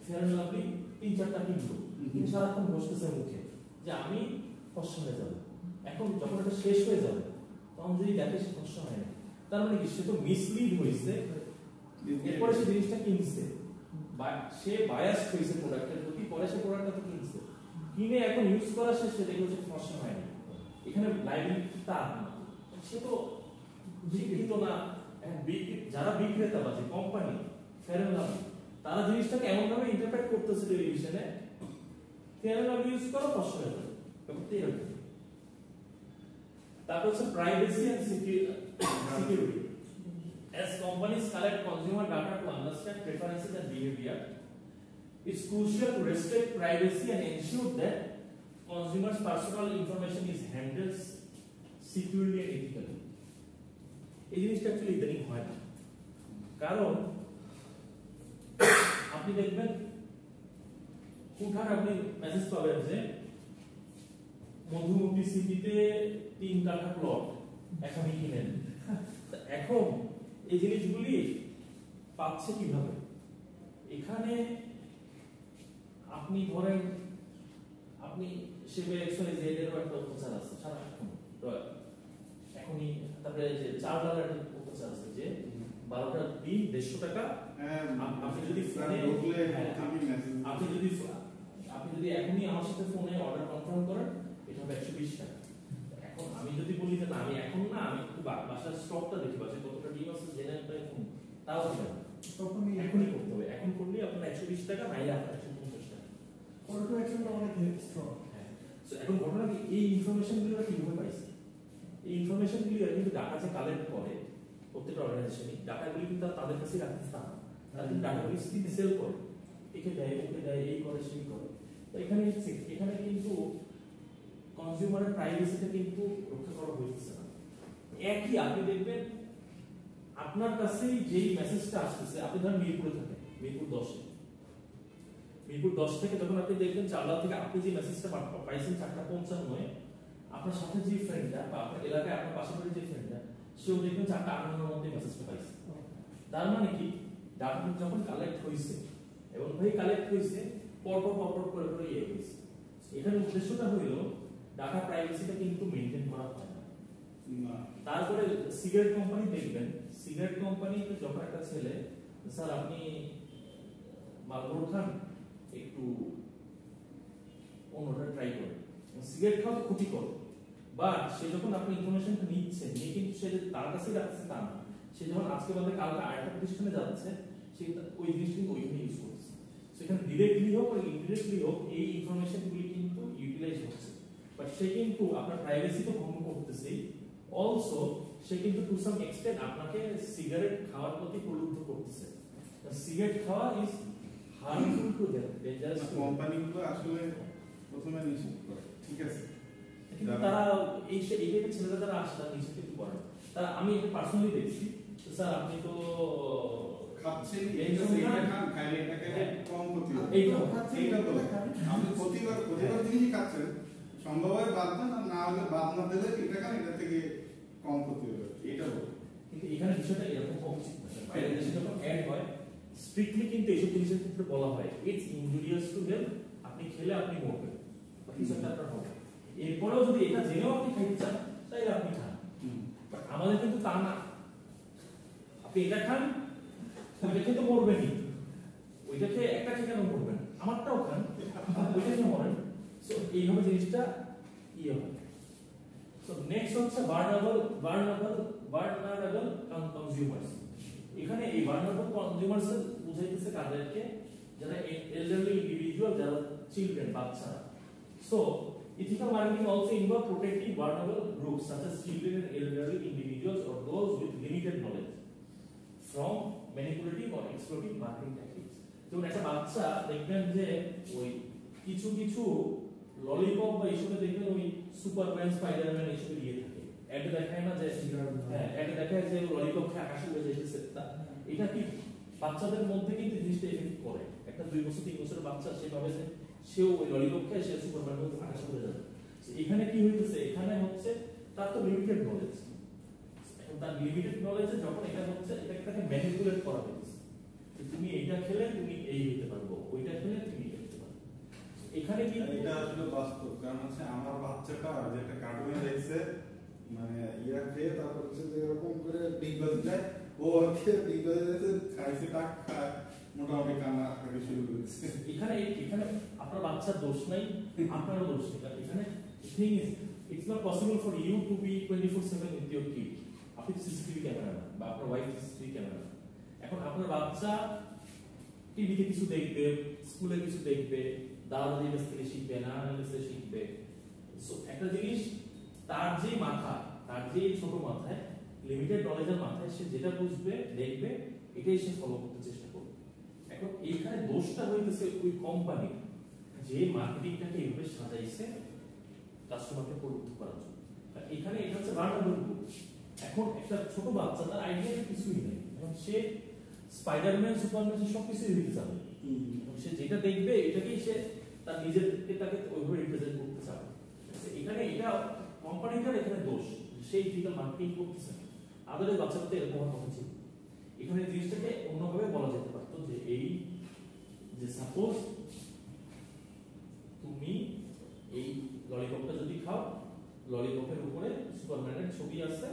ফেয়ার এন্ড লাভলি 3-4টা কিনলো, কিন্তু সারাক্ষণ বসতেছে মুখে যে আমি ফর্সা হয়ে যাবো। এখন যখন এটা শেষ হয়ে যাবে তখন যদি দেখে সে ফর্সা হয় না, তার মানে কি সে তো মিসলিড হয়েছে, এরপরে সে জিনিসটা কিনছে, বা সে বায়াস হয়েছে প্রোডাক্টের প্রতি, পরে সে প্রোডাক্টটা তো কিনছে, কিনে এখন ইউজ করা শেষে দেখলো যে ফর্সা হয়নি। এখানে লাইবিলিটি তার না, সে তো বিক্রিত না। যারা বিক্রেতা বা যে কোম্পানি ফেয়ার এন্ড লাভলি, তারা জিনিসটাকে এমন ভাবে ইন্টারপ্রেট করতেছে টেলিভিশনে, ফেয়ার এন্ড লাভলি ইউজ করো ফর্সা হয়ে যাবে, ব্যাপারটা এরকম। তারপর হচ্ছে privacy and security. As companies collect consumer data to understand preferences and behavior, it's crucial to respect privacy and ensure that consumers' personal information is handled securely and ethically. এই জিনিসটা অ্যাকচুয়ালি ইদানিং হয় না, কারণ আপনি দেখবেন হুটহাট আপনি মেসেজ পাবেন যে মধুমতি সিটিতে 3 কাঠা প্লট এখনই কিনেন। এখন এই জিনিসগুলি পাচ্ছে কিভাবে? এখানে আপনি ধরেন আপনি সেবে এক্সওয়াই জেড এর একটা প্রচার আছে সারাক্ষণ, এখনই তারপরে যে $4 একটা প্রচার আছে যে 12টার দিন 150 টাকা। আপনি যদি ফোনে আপনি যদি এখনই আমার সাথে ফোনে অর্ডার কনফার্ম করেন, এটা হবে 120 টাকা। এখন আমি যদি বলি যে না আমি এখন না, আমি একটু বাসার স্টকটা দেখি, বাসায় কতটা ডিম আছে জেনে ফোন, তাও হবে না, তখনই এখনই করতে হবে। এখন করলে আপনার 120 টাকা, নাইলে আপনার 150 টাকা। কল টু অ্যাকশনটা অনেক স্ট্রং। হ্যাঁ, সো এখন ঘটনা কি, এই ইনফরমেশনগুলো কিভাবে পাইছে? এই ইনফরমেশনগুলো কিন্তু ডাটা যে কালেক্ট করে প্রত্যেকটা অর্গানাইজেশনই, ডাটাগুলি কিন্তু তাদের কাছেই রাখতে চায় না, তারা কিন্তু ডাটাগুলি সেল করে, একে দেয় ওকে দেয়, এই করে সেই করে। তো এখানে কিন্তু কনজিউমারের প্রাইভেসিটা কিন্তু রক্ষা করা হচ্ছে না। একই আপনি দেখবেন আপনার কাছেই যেই মেসেজটা আসতেছে, আপনি ধরেন মিরপুরে থাকেন, মিরপুর 10 থেকে যখন আপনি দেখবেন চালদা থেকে আপনি যে মেসেজটা পাইছেন 4:55, আপনার সাথে যে ফ্রেন্ডটা বা আপনার এলাকায় আপনার পাশাপাশি যে ফ্রেন্ডটা, সেও দেখবেন 4:58 মধ্যে মেসেজটা পাইছে। তার মানে কি ডাটা যখন কালেক্ট হয়েছে এবং ভাই কালেক্ট হয়েছে পরপর করে ইয়ে হয়েছে। এখানে উদ্দেশ্যটা হইল ডাটা প্রাইভেসিটা কিন্তু মেইনটেইন করা হয় না। তারপরে সিগারেট কোম্পানি দেখবেন, সিগারেট কোম্পানিতে যখন একটা ছেলে, স্যার আপনি মালবরো খান, একটু অন্যটা ট্রাই করেন, সিগারেট খাওয়া তো ক্ষতিকর, বাট সে যখন আপনি ইনফরমেশনটা নিচ্ছেন, নিয়ে কিন্তু সে তার কাছেই রাখছে তা না, সে যখন আজকে বাদে কালকে আরেকটা প্রতিষ্ঠানে যাচ্ছে, সে ওই জিনিসটা কিন্তু ওইখানে ইউজ করছে। সেখানে ডিরেক্টলি হোক বা ইনডিরেক্টলি হোক এই ইনফরমেশনগুলি কিন্তু ইউটিলাইজ হচ্ছে, বাট সে কিন্তু আপনার প্রাইভেসি তো ভঙ্গ করতেছেই, অলসো সে কিন্তু টু সাম এক্সটেন্ট আপনাকে সিগারেট খাওয়ার প্রতি প্রলুব্ধ করতেছে। সিগারেট খাওয়া is harmful to them, dangerous. কোম্পানিগুলো আসলে প্রথমে নিষেধ করে, ঠিক আছে, কিন্তু তারা এই টাইপের ছেলেরা যারা আসে তারা নিষেধ কিন্তু করে না। তারা আমি এটা পার্সোনালি দেখছি, স্যার আপনি তো খাচ্ছেন, এইটা খান, খাইলে এটাকে কম ক্ষতি হবে, এইটা তো আপনি প্রতিবার জিনিসই খাচ্ছেন, সম্ভব হয় বাদ দেন, আর না হলে বাদ না দিলে এটা খান, এটা থেকে কম ক্ষতি হবে, এটা বল। কিন্তু এখানে বিষয়টা এরকম হওয়া উচিত না। বাইরের দেশে যখন অ্যাড হয় স্ট্রিক্টলি কিন্তু এইসব জিনিসের ক্ষেত্রে যেটা বলা হয় ইটস ইনজুরিয়াস টু হেলথ, আপনি খেলে আপনি মরবেন বা কিছু একটা আপনার হবে। এরপরেও যদি এটা জেনেও আপনি খাইতে চান তাহলে আপনি খান, বাট আমাদের কিন্তু তা না। আপনি এটা খান, ওইটা খেয়ে তো মরবেনই, ওইটা খেয়ে একটা খেয়ে কেন মরবেন, আমারটাও খান, ওইটা খেয়ে মরেন। সো এইভাবে জিনিসটা ইয়ে হয়। সো নেক্সট হচ্ছে ভালনারেবল কনজিউমার্স। এখানে এই ভালনারেবল কনজিউমার্স বুঝাইতেছে কাদেরকে, যারা এল্ডারলি ইন্ডিভিজুয়াল, যারা চিলড্রেন, বাচ্চারা। So ethical marketing also involves protecting vulnerable groups such as children and elderly individuals or those with limited knowledge from manipulative or exploitive marketing tactics. যেমন একটা বাচ্চা দেখবেন যে ওই কিছু কিছু ললিপপ বা এইসবে দেখবেন ওই সুপারম্যান, স্পাইডারম্যান এইসবে দিয়ে থাকে, অ্যাডে দেখায় না যে হ্যাঁ অ্যাডে দেখায় যে ললিপপ খেয়ে আকাশে উড়ে যেতেছে। এটা কি বাচ্চাদের মধ্যে কিন্তু জিনিসটা এফেক্ট করে। একটা 2 বছর 3 বছরের বাচ্চা সে ভাবে যে সেও ওই ললিপপ খেয়ে সে সুপারম্যান হয়ে আকাশে উড়ে যাবে। এখানে কি হইতেছে, এখানে হচ্ছে তার তো লিমিটেড নলেজ, এখন তার লিমিটেড নলেজে যখন এটা হচ্ছে এটাকে ম্যানিপুলেট করা হচ্ছে, তুমি এইটা খেলে তুমি এই হতে পারবো, ওইটা খেলে তুমি এই হতে পারবো। এখানে কি এটা আসলে বাস্তব, কারণ হচ্ছে আমার বাচ্চাটা যেটা কার্টুনে দেখছে মানে ইয়া খেয়ে তারপর হচ্ছে যে এরকম করে বিগ বাজ যায়, ও খেয়ে বিগ বাজে খাইছে টাক খায় মোটামুটি কান্না করে শুরু করেছে। এখানে এখানে আপনার বাচ্চার দোষ নাই, আপনারও দোষ নেই। এখানে thing is it's not possible for you to be 24/7 with your kid. আপনি সিসিটিভি ক্যামেরা বা আপনার ওয়াইফ সিসিটিভি ক্যামেরা। এখন আপনার বাচ্চা টিভিতে কিছু দেখবে, স্কুলে কিছু দেখবে, দাদাদের কাছ থেকে শিখবে, নানাদের কাছ থেকে শিখবে। সো একটা জিনিস, তার যে মাথা, তার যে ছোট মাথায় লিমিটেড নলেজের মাথায় সে যেটা বুঝবে দেখবে এটাই সে ফলো করতে চেষ্টা করবে। এখন এইখানে দোষটা হইতেছে ওই কোম্পানি যে মার্কেটিংটাকে এইভাবে সাজাইছে কাস্টমারকে প্রলুব্ধ করার জন্য। এখানে এটা হচ্ছে ভালনারেবল গ্রুপ। এখন একটা ছোট বাচ্চা তার আইডিয়া কিছুই নেই, এখন সে স্পাইডারম্যান, সুপারম্যান সব কিছুই হইতে যাবে, সে যেটা দেখবে এটাকেই সে তার নিজেকে তাকে ওইভাবে রিপ্রেজেন্ট করতে চাবে। এখানে এটা কোম্পানিটার এখানে দোষ, সেই ইথিক্যাল মার্কেটিং করতেছে। আদারের বাচ্চাদের এরকম হওয়ার কথা ছিল। এখানে জিনিসটাকে অন্যভাবে বলা যেতে পারতো যে এই যে সাপোজ তুমি এই ললিপপটা যদি খাও, ললিপপের উপরে সুপারম্যানের ছবি আছে,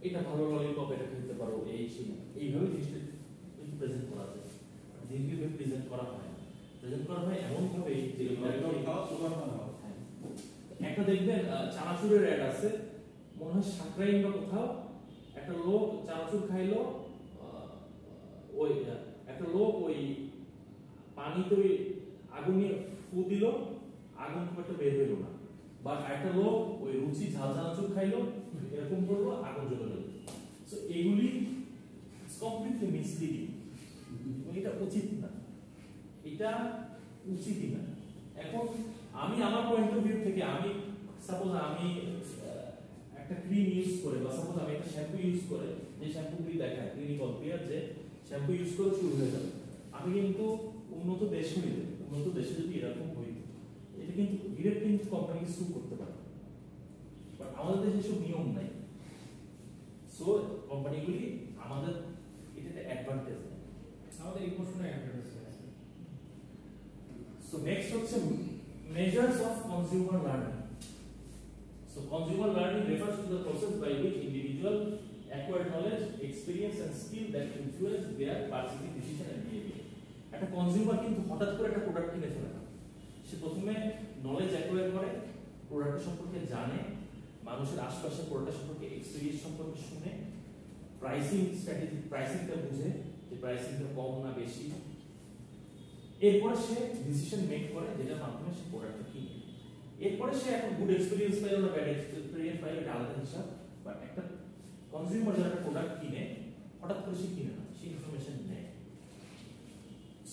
এটা ভালো ললিপপ, এটা খেতে পারো, এই সেই এইভাবে জিনিসটা প্রেজেন্ট করা যায়। জিনিসগুলো প্রেজেন্ট করা হয়, প্রেজেন্ট করা হয় এমন ভাবে যে একটা দেখবেন চানাচুরের অ্যাড আছে, মনে হয় সাকরাইন বা কোথাও একটা লোক চানাচুর খাইলো, ওই একটা লোক ওই পানিতে ওই আগুনে ফু দিল, আগুন খুব একটা বের হইল না। বা একটা লোক ওই রুচি ঝাল চানাচুর খাইলো, এরকম করলো, আগুন জ্বলে গেল। সো এইগুলি কমপ্লিটলি মিসলিডিং, এটা উচিত না, এটা উচিতই না। এখন আমি আমার পয়েন্ট অফ ভিউ থেকে, আমি সাপোজ আমি একটা ক্রিম ইউজ করে বা সাপোজ আমি একটা শ্যাম্পু ইউজ করে, যে শ্যাম্পুগুলি দেখায় ক্লিনিক্যাল পিয়ার যে শ্যাম্পু ইউজ করে শুরু হয়ে যাবে, আমি কিন্তু উন্নত দেশ হইলে, উন্নত দেশে যদি এরকম হইত, এটা কিন্তু ডিরেক্ট কিন্তু কোম্পানিকে সু করতে পারে, বাট আমাদের দেশে সব নিয়ম নাই। সো কোম্পানিগুলি আমাদের এটাতে অ্যাডভান্টেজ নেয়, আমাদের ইমোশনাল অ্যাডভান্টেজ আছে। সো নেক্সট হচ্ছে measures of consumer learning. So consumer learning refers to the process by which individual acquire knowledge, experience and skill that influence their purchasing decision and behavior. একটা consumer কিন্তু হঠাৎ করে একটা product কিনে ফেলে না, সে প্রথমে নলেজ অ্যাকোয়ার করে, প্রোডাক্ট সম্পর্কে জানে, মানুষের আশপাশের প্রোডাক্ট সম্পর্কে এক্সপেরিয়েন্স সম্পর্কে শুনে, প্রাইসিং স্ট্র্যাটেজি, প্রাইসিংটা বুঝে যে প্রাইসিংটা কম না বেশি, এরপরে সে ডিসিশন মেক করে যেটার মাধ্যমে সে প্রোডাক্টটা কিনে। এরপরে সে এখন গুড এক্সপেরিয়েন্স পাইলো না ব্যাড এক্সপেরিয়েন্স পাইলো, এটা আলাদা হিসাব। বাট একটা কনজিউমার যারা একটা প্রোডাক্ট কিনে, হঠাৎ করে সে কিনে না, সে ইনফরমেশন নেয়।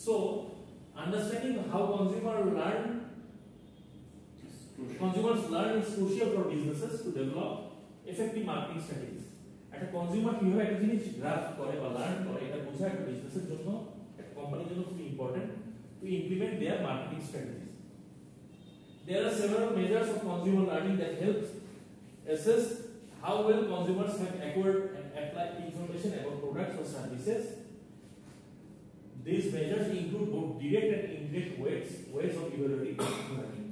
So understanding how consumers learn is crucial for businesses to develop effective marketing strategies. একটা কনজিউমার কিভাবে একটা জিনিস গ্রাফ করে বা লার্ন করে, এটা বোঝা একটা বিজনেসের জন্য, একটা কোম্পানির জন্য খুব important to implement their marketing strategies. There are several measures of consumer learning that help assess how well consumers have acquired and applied information about products or services. These measures include both direct and indirect ways of evaluating learning.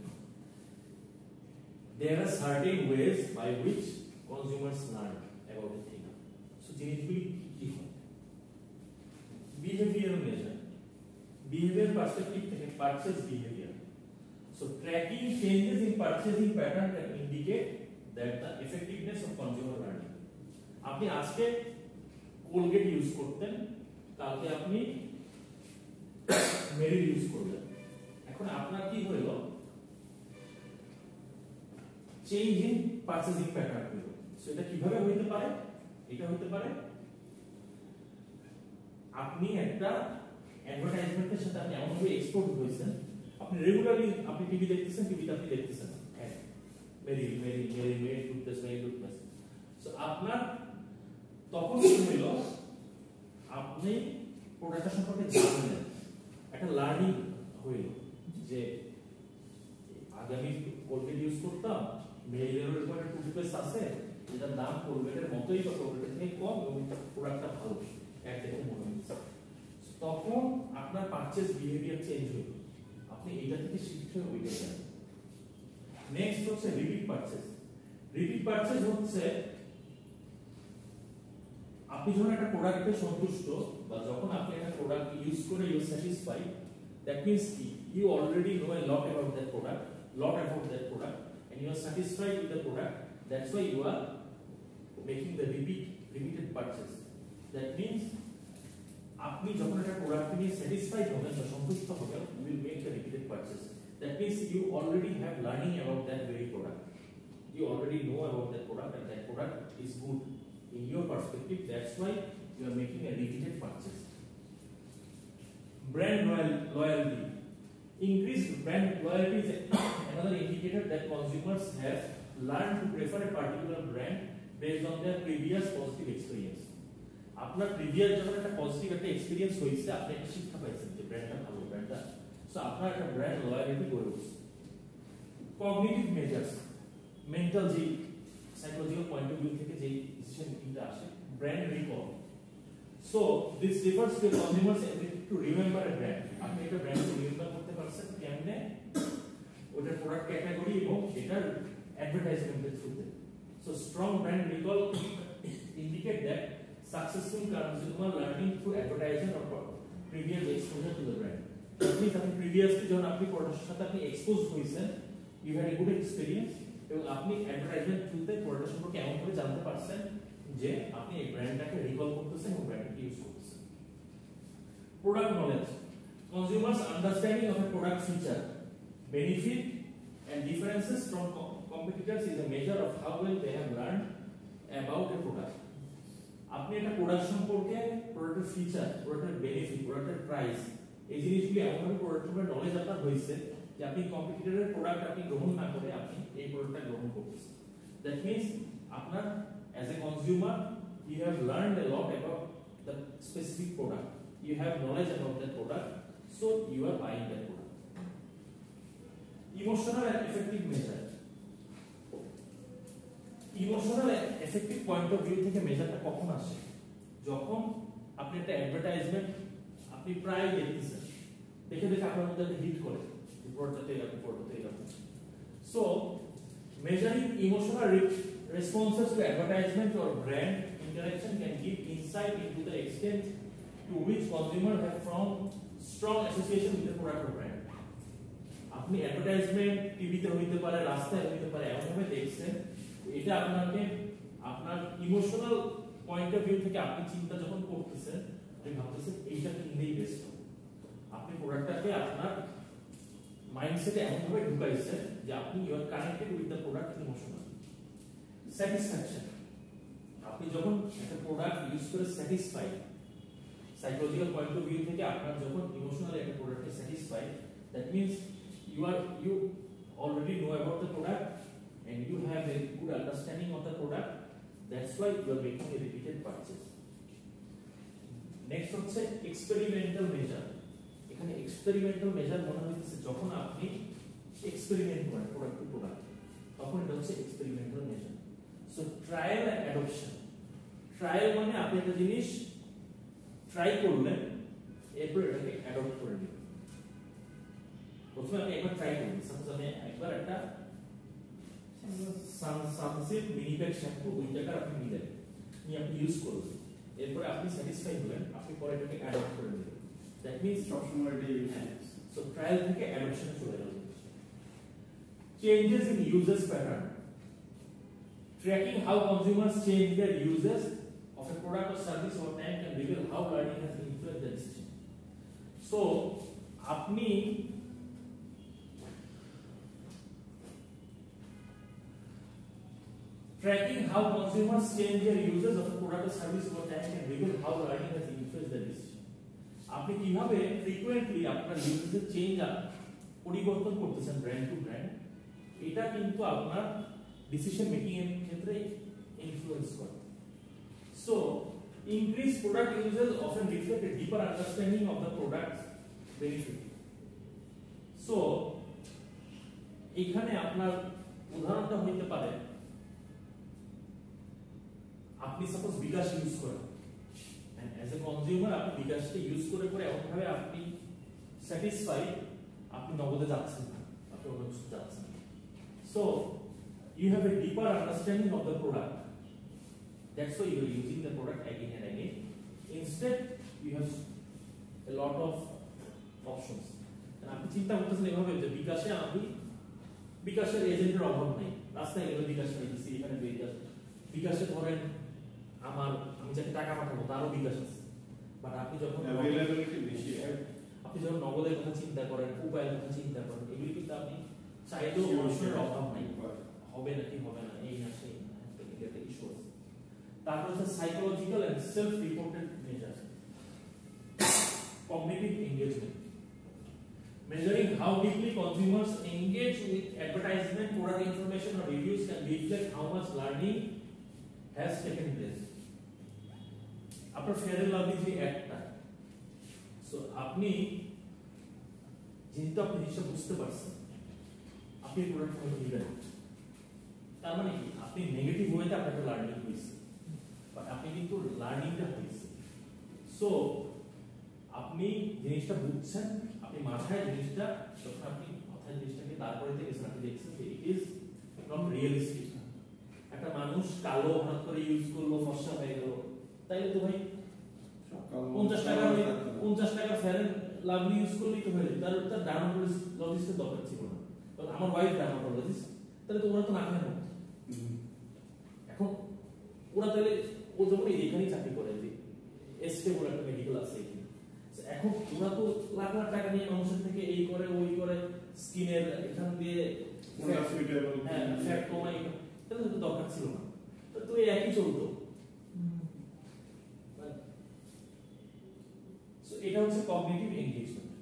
There are certain ways by which consumers learn about a thing. So জিনিসগুলি কি হয়? Behavioral measure. Behavior perspective থেকে purchase behavior. So tracking changes in purchasing pattern can indicate that the effectiveness of consumer learning. আপনি আজকে Colgate use করতেন, কালকে আপনি Mary use করবেন। এখন আপনার কি হলো? চেঞ্জ ইন পারচেজিং প্যাটার্ন হলো। সো এটা কিভাবে হইতে পারে? এটা হতে পারে আপনি একটা অ্যাডভার্টাইজমেন্টের সাথে আপনি এমন ভাবে এক্সপোর্ট হয়েছেন, আপনি রেগুলারলি আপনি টিভি দেখতেছেন, টিভিতে আপনি দেখতেছেন মেরি মেরি মেরি মেরি টুথপেস্ট মেরি টুথপেস্ট। সো আপনার তখন কি হলো? আপনি প্রোডাক্টটা সম্পর্কে জানলেন, একটা লার্নিং হইল যে আগে আমি কোলগেট ইউজ করতাম, মেরিলের উপর একটা টুথপেস্ট আছে যেটার দাম কোলগেটের মতোই বা কোলগেটের থেকে কম এবং প্রোডাক্টটা ভালো, এক দেখে মনে হচ্ছে। তখন আপনার পারচেজ বিহেভিয়ার চেঞ্জ হইল, আপনি এটা থেকে শিখতে ওইটা যান। নেক্সট হচ্ছে রিপিট পারচেজ। রিপিট পারচেজ হচ্ছে আপনি যখন একটা প্রোডাক্টে সন্তুষ্ট বা যখন আপনি একটা প্রোডাক্ট ইউজ করে you satisfy, that means you already know a lot about that product, and you are satisfied with the product. That's why you are making the repeated purchase. That means আপনি যখন একটা product নিয়ে satisfied হবেন বা সন্তুষ্ট হবেন, you will make the repeated purchase. That means you already have learning about that very product. You already know about that product and that product is good in your perspective. That's why you are making a repeated purchase. Brand loyalty. Increased brand loyalty is another indicator that consumers have learned to prefer a particular brand based on their previous positive experience. আপনার previous যখন একটা positive একটা experience হয়েছে, আপনি একটা শিক্ষা পাইছেন যে ব্র্যান্ডটা ভালো, ব্র্যান্ডটা, সো আপনার একটা ব্র্যান্ড লয়ালিটি গড়ে উঠছে। কগনিটিভ মেজার্স, মেন্টাল যে সাইকোলজিক্যাল পয়েন্ট অফ ভিউ থেকে যে ডিসিশন মেকিংটা আসে, brand recall. So this refers to consumers ability to remember a brand. আপনি একটা ব্র্যান্ডকে রিমেম্বার করতে পারছেন কেমনে? ওটার প্রোডাক্ট ক্যাটাগরি এবং এটার অ্যাডভার্টাইজমেন্টের থ্রুতে। So strong brand recall indicate that successful consumer learning through advertising or previous exposure to the brand. That means আপনি previously যখন আপনি প্রোডাক্টের সাথে আপনি এক্সপোজ হইছেন, you had a good experience এবং আপনি অ্যাডভার্টাইজমেন্ট থ্রুতে প্রোডাক্ট সম্পর্কে এমন করে জানতে পারছেন যে আপনি এই ব্র্যান্ডটাকে রিকল করতেছেন এবং ব্র্যান্ডটাকে ইউজ করতেছেন। Product knowledge, consumers understanding of a product feature, benefit and differences from competitors is a measure of how well they have learned about a product. আপনি একটা প্রোডাক্ট সম্পর্কে, প্রোডাক্টের ফিচার, প্রোডাক্টের বেনিফিট, প্রোডাক্টের প্রাইস, এই জিনিসগুলি এমনভাবে প্রোডাক্টের উপর নলেজ আপনার হয়েছে যে আপনি কম্পিটিটরের প্রোডাক্ট আপনি গ্রহণ না করে আপনি এই প্রোডাক্টটা গ্রহণ করতেছেন। দ্যাট মিন্স আপনার as a consumer you have learned a lot about the specific product, you have knowledge about that product, so you are buying that product. Emotional and affective measure, emotional affective point of view থেকে মেজারটা কখন আসে? যখন আপনি একটা advertisement আপনি প্রায় দেখতেছেন, দেখে দেখে আপনার মধ্যে হিট করে প্রোডাক্টটা এরকম, প্রোডাক্টটা এরকম। So measuring emotional responses to advertisement or brand interaction can give insight into the extent to which consumers have formed strong association with the product or brand. আপনি অ্যাডভার্টাইজমেন্ট টিভিতে হইতে পারে, রাস্তায় হইতে পারে, এমনভাবে দেখছেন এটা আপনাকে আপনার ইমোশনাল পয়েন্ট অফ ভিউ থেকে আপনি চিন্তা যখন করতেছেন, আপনি ভাবতেছেন এইটা কিনলেই বেস্ট হবে। আপনি প্রোডাক্টটাকে আপনার মাইন্ডসেটে এমনভাবে ঢুকাইছেন যে আপনি you are connected with the product emotional. Satisfaction, আপনি যখন একটা প্রোডাক্ট ইউজ করে satisfied, psychological point of view থেকে আপনার যখন ইমোশনালি একটা প্রোডাক্টে satisfied, that means you already know about the product and you have a good understanding of the product. That's why you are making a repeated purchase. Next হচ্ছে experimental measure. এখানে experimental measure মনে হচ্ছে যখন আপনি experiment করেন product to product, তখন এটা হচ্ছে experimental measure. So trial and adoption. Trial মানে আপনি একটা জিনিস ট্রাই করলেন, এরপর এটাকে অ্যাডপ্ট করে নিলেন। প্রথমে আমি একবার ট্রাই করি সাপোজ আমি একবার একটা সানসিল্ক মিনিপ্যাক শ্যাম্পু 2 টাকার আপনি নিলেন নিয়ে আপনি ইউজ করবেন এরপরে আপনি স্যাটিসফাই হলেন আপনি পরে এটাকে অ্যাডপ্ট করে নেবেন দ্যাট মিন্স সবসময় এটা ইউজ সো ট্রায়াল থেকে অ্যাডপশনে চলে গেল changes in users pattern tracking how consumers change their uses of a product or service over time can reveal how learning has influenced their decision so আপনি tracking how consumers change their uses of a product or service over time can reveal how learning has influenced their decision আপনি কিভাবে frequently আপনার ইউজের change পরিবর্তন করতেছেন brand two brand এটা কিন্তু আপনার ডিসিশন মেকিং এর ক্ষেত্রে ইনফ্লুয়েন্স করে so increase product uses often reflect a deeper understanding of the product's benefit so এখানে আপনার উদাহরণটা হইতে পারে আপনি সাপোজ বিকাশ ইউজ করেন and as a consumer আপনি বিকাশকে ইউজ করে করে এমন ভাবে আপনি স্যাটিসফাই আপনি নগদে যাচ্ছেন না আপনি অন্য কিছু যাচ্ছেন so you have a deeper understanding of the product that's why you are using the product again and again instead you have a lot of options and আপনি চিন্তা করতেছেন এভাবে যে বিকাশে আমি বিকাশের এজেন্টের অভাব নেই রাস্তায় গেলে বিকাশ নিতেছি এখানে বিকাশে ধরেন আমি যাকে টাকা পাঠাবো তারও বিকাশ আছে বাট আপনি যখন অ্যাভেইলেবিলিটি বেশি আপনি যখন নগদের কথা চিন্তা করেন উপায়ের কথা চিন্তা করেন এগুলি কিন্তু আপনি চাইলেও মানুষের অভাব নেই হবে নাকি হবে না এই না সেই না একটা ইস্যু আছে তারপর হচ্ছে psychological and self reported measure cognitive engagement measuring how deeply consumers engage with advertisement product information or reviews can reflect how much learning has taken place আপনার ফেয়ার এন্ড লাভলি যে অ্যাডটা সো আপনি যেহেতু আপনি জিনিসটা বুঝতে পারছেন আপনি প্রোডাক্ট হয়তো নিবেন তার মানে কি আপনি নেগেটিভ ওয়েতে আপনাকে লার্নিং হয়েছে বাট আপনি কিন্তু লার্নিংটা হয়েছে সো আপনি জিনিসটা বুঝছেন আপনি মাথায় জিনিসটা যখন আপনি মাথায় জিনিসটাকে তারপরে থেকে আপনি দেখছেন যে ইট ইজ নট রিয়েলিস্টিক একটা মানুষ কালো হঠাৎ করে ইউজ করলো ফর্সা হয়ে গেল তাইলে তো ভাই 50 টাকা ফেয়ার লাভলি ইউজ করলেই তো হয়ে যায় তার ডার্মাটোলজিস্টের দরকার ছিল না কারণ আমার ওয়াইফ ডার্মাটোলজিস্ট তাহলে তো ওরা তো না খায় না এখন ওরা তাহলে ও যখন এখানেই চাকরি করে যে এসকে ওরা একটা মেডিকেল আছে এখন ওরা তো লাখ লাখ টাকা নিয়ে মানুষের থেকে এই করে ওই করে স্কিনের এখান দিয়ে ফ্যাট কমাই তাহলে তো দরকার ছিল না তো এই একই চলতো এটা হচ্ছে কগনিটিভ এনগেজমেন্ট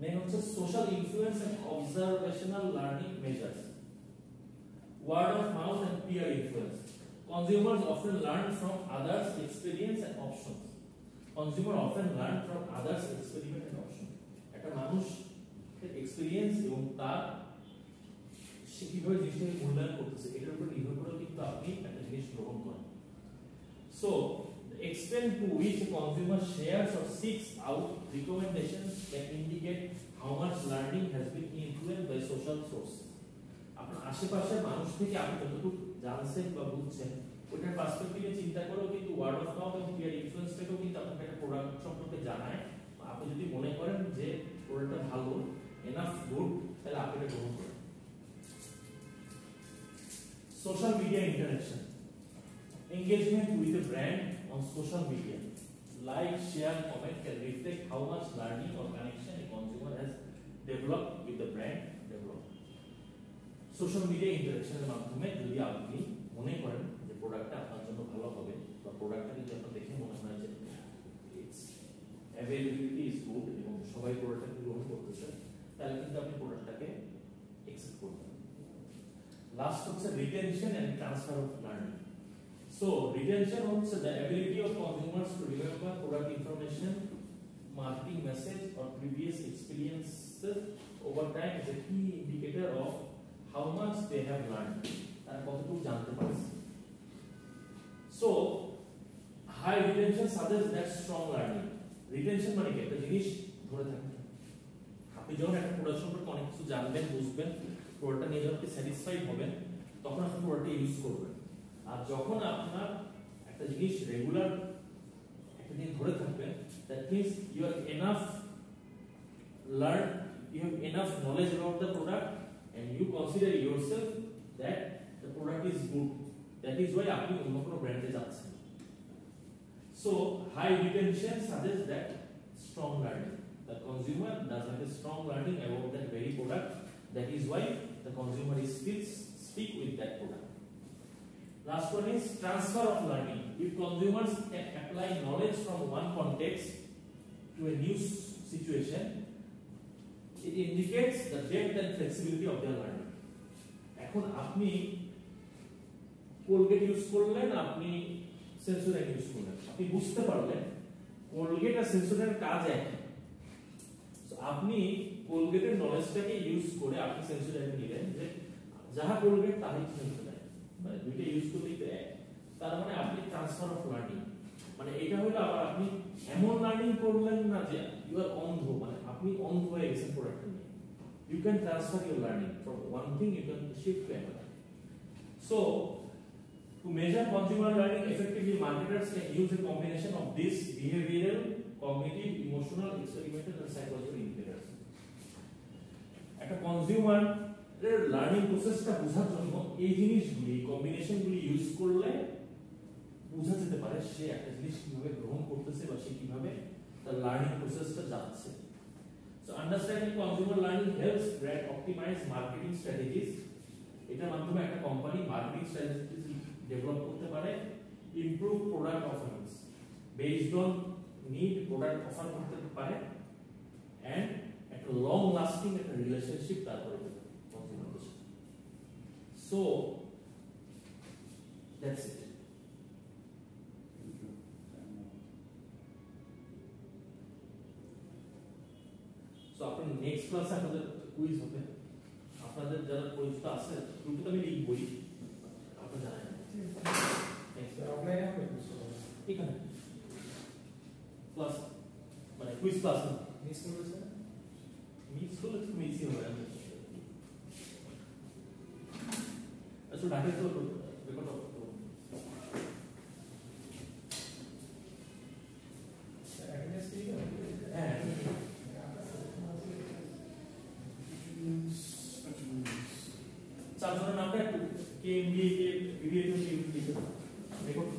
নেন হচ্ছে social influence and observational learning measures word of mouth and peer influence consumers often learn from others experience and options consumer often learn from others experiment and option একটা মানুষ এক্সপেরিয়েন্স এবং তার সে কিভাবে জিনিসটাকে মূল্যায়ন করতেছে এটার উপর নির্ভর করে কিন্তু আপনি একটা জিনিস গ্রহণ করেন so the extent to which a consumer shares or seeks out recommendations can indicate how much learning has been influenced by social sources আপনার আশেপাশের মানুষ থেকে আপনি যতটুকু জানছেন বা বুঝছেন ওটার পার্সপেক্টিভে চিন্তা করেও কিন্তু ওয়ার্ড অফ মাউথ এবং পিয়ার ইনফ্লুয়েন্স থেকেও কিন্তু আপনাকে একটা প্রোডাক্ট সম্পর্কে জানায় আপনি যদি মনে করেন যে প্রোডাক্টটা ভালো এনাফ গুড তাহলে আপনি এটা গ্রহণ করেন social media interaction engagement with a brand on social media like share comment can reflect how much learning or connection a consumer has developed with the brand developed social media ইন্টারঅ্যাকশনের মাধ্যমে যদি আপনি মনে করেন যে প্রোডাক্টটা আপনার জন্য ভালো হবে বা প্রোডাক্টটা যদি আপনার দেখে মনে হয় যে ইটস অ্যাভেইলেবিলিটি ইজ গুড এবং সবাই প্রোডাক্টটাকে গ্রহণ করতেছে তাহলে কিন্তু আপনি প্রোডাক্টটাকে অ্যাকসেপ্ট করবেন লাস্ট হচ্ছে retention and transfer of learning so retention হচ্ছে the ability of consumers to remember product information marketing message or previous experiences over time is a key indicator of how much they have learned তারা কতটুকু জানতে পারছে so high retention suggests that strong learning retention মানে কি একটা জিনিস ধরে থাকে আপনি যখন একটা প্রোডাক্ট সম্পর্কে অনেক কিছু জানবেন, বুঝবেন, প্রোডাক্টটা নিয়ে যখন স্যাটিসফাইড হবেন, তখন আপনি প্রোডাক্টটা ইউজ করবেন। আর যখন আপনার একটা জিনিস রেগুলার একটা দিন ধরে থাকবেন, that means you are enough learn, you have enough knowledge about the product and you consider yourself that the product is good. That is why আপনি অন্য কোনো ব্র্যান্ডে যাচ্ছেন। So high retention suggests that strong learning. The consumer does have a strong learning about that very product. That is why the consumer is still stick with that product. Last one is transfer of learning. If consumers can apply knowledge from one context to a new situation, it indicates the depth and flexibility of their learning. এখন আপনি Colgate use করলেন, আপনি Sensodyne use করলেন, আপনি বুঝতে পারলেন Colgate আর Sensodyne কাজ একই। সো আপনি কোলগেটের নলেজটাকে ইউজ করে আপনি সেন্সোডাইন নিলেন, যে যাহা কোলগেট তাই সেন্সোডাইন, মানে দুইটা ইউজ করলেই তো এক। তার মানে আপনি ট্রান্সফার অফ লার্নিং, মানে এটা হলো আবার আপনি এমন লার্নিং করলেন না যে ইউ আর অন্ধ, মানে আপনি অন্ধ হয়ে গেছেন প্রোডাক্ট নিয়ে। You can transfer your learning from one thing, you can shift to another. So, to measure consumer learning effectively, marketers can use a combination of these behavioral, cognitive, emotional, experimental, and psychological indicators. একটা consumer এর learning প্রসেসটা বোঝার জন্য এই জিনিসগুলি, কম্বিনেশনগুলি use করলে বোঝা যেতে পারে সে একটা জিনিস কিভাবে গ্রহণ করতেছে বা সে কিভাবে তার লার্নিং প্রসেসটা যাচ্ছে। So understanding consumer learning helps brand optimize marketing strategies. এটার মাধ্যমে একটা কোম্পানি মার্কেটিং স্ট্র্যাটেজিজ ডেভেলপ করতে পারে, improve product offerings based on need, product offer করতে পারে, and একটা লং লাস্টিং একটা রিলেশনশিপ তারপরে কনজিউমারদের সাথে। So that's it. সো আপনার নেক্সট ক্লাসে আপনাদের কুইজ হবে, আপনাদের যারা পরিচিত আছে গ্রুপে আমি লিখবই, আপনারা জানেন। অফলাইনে হবে এখানে ক্লাস মানে কুইজ ক্লাস না, মিস করেছে মিস করলে তো মিসই হবে। আসলে ঢাকায় তো রেকর্ড হবে তো অ্যাটেন্ডেন্স দিয়ে হ্যাঁ চারজনের নামটা একটু কে এমবিএ কে বিবিএ কে লিখে রেকর্ড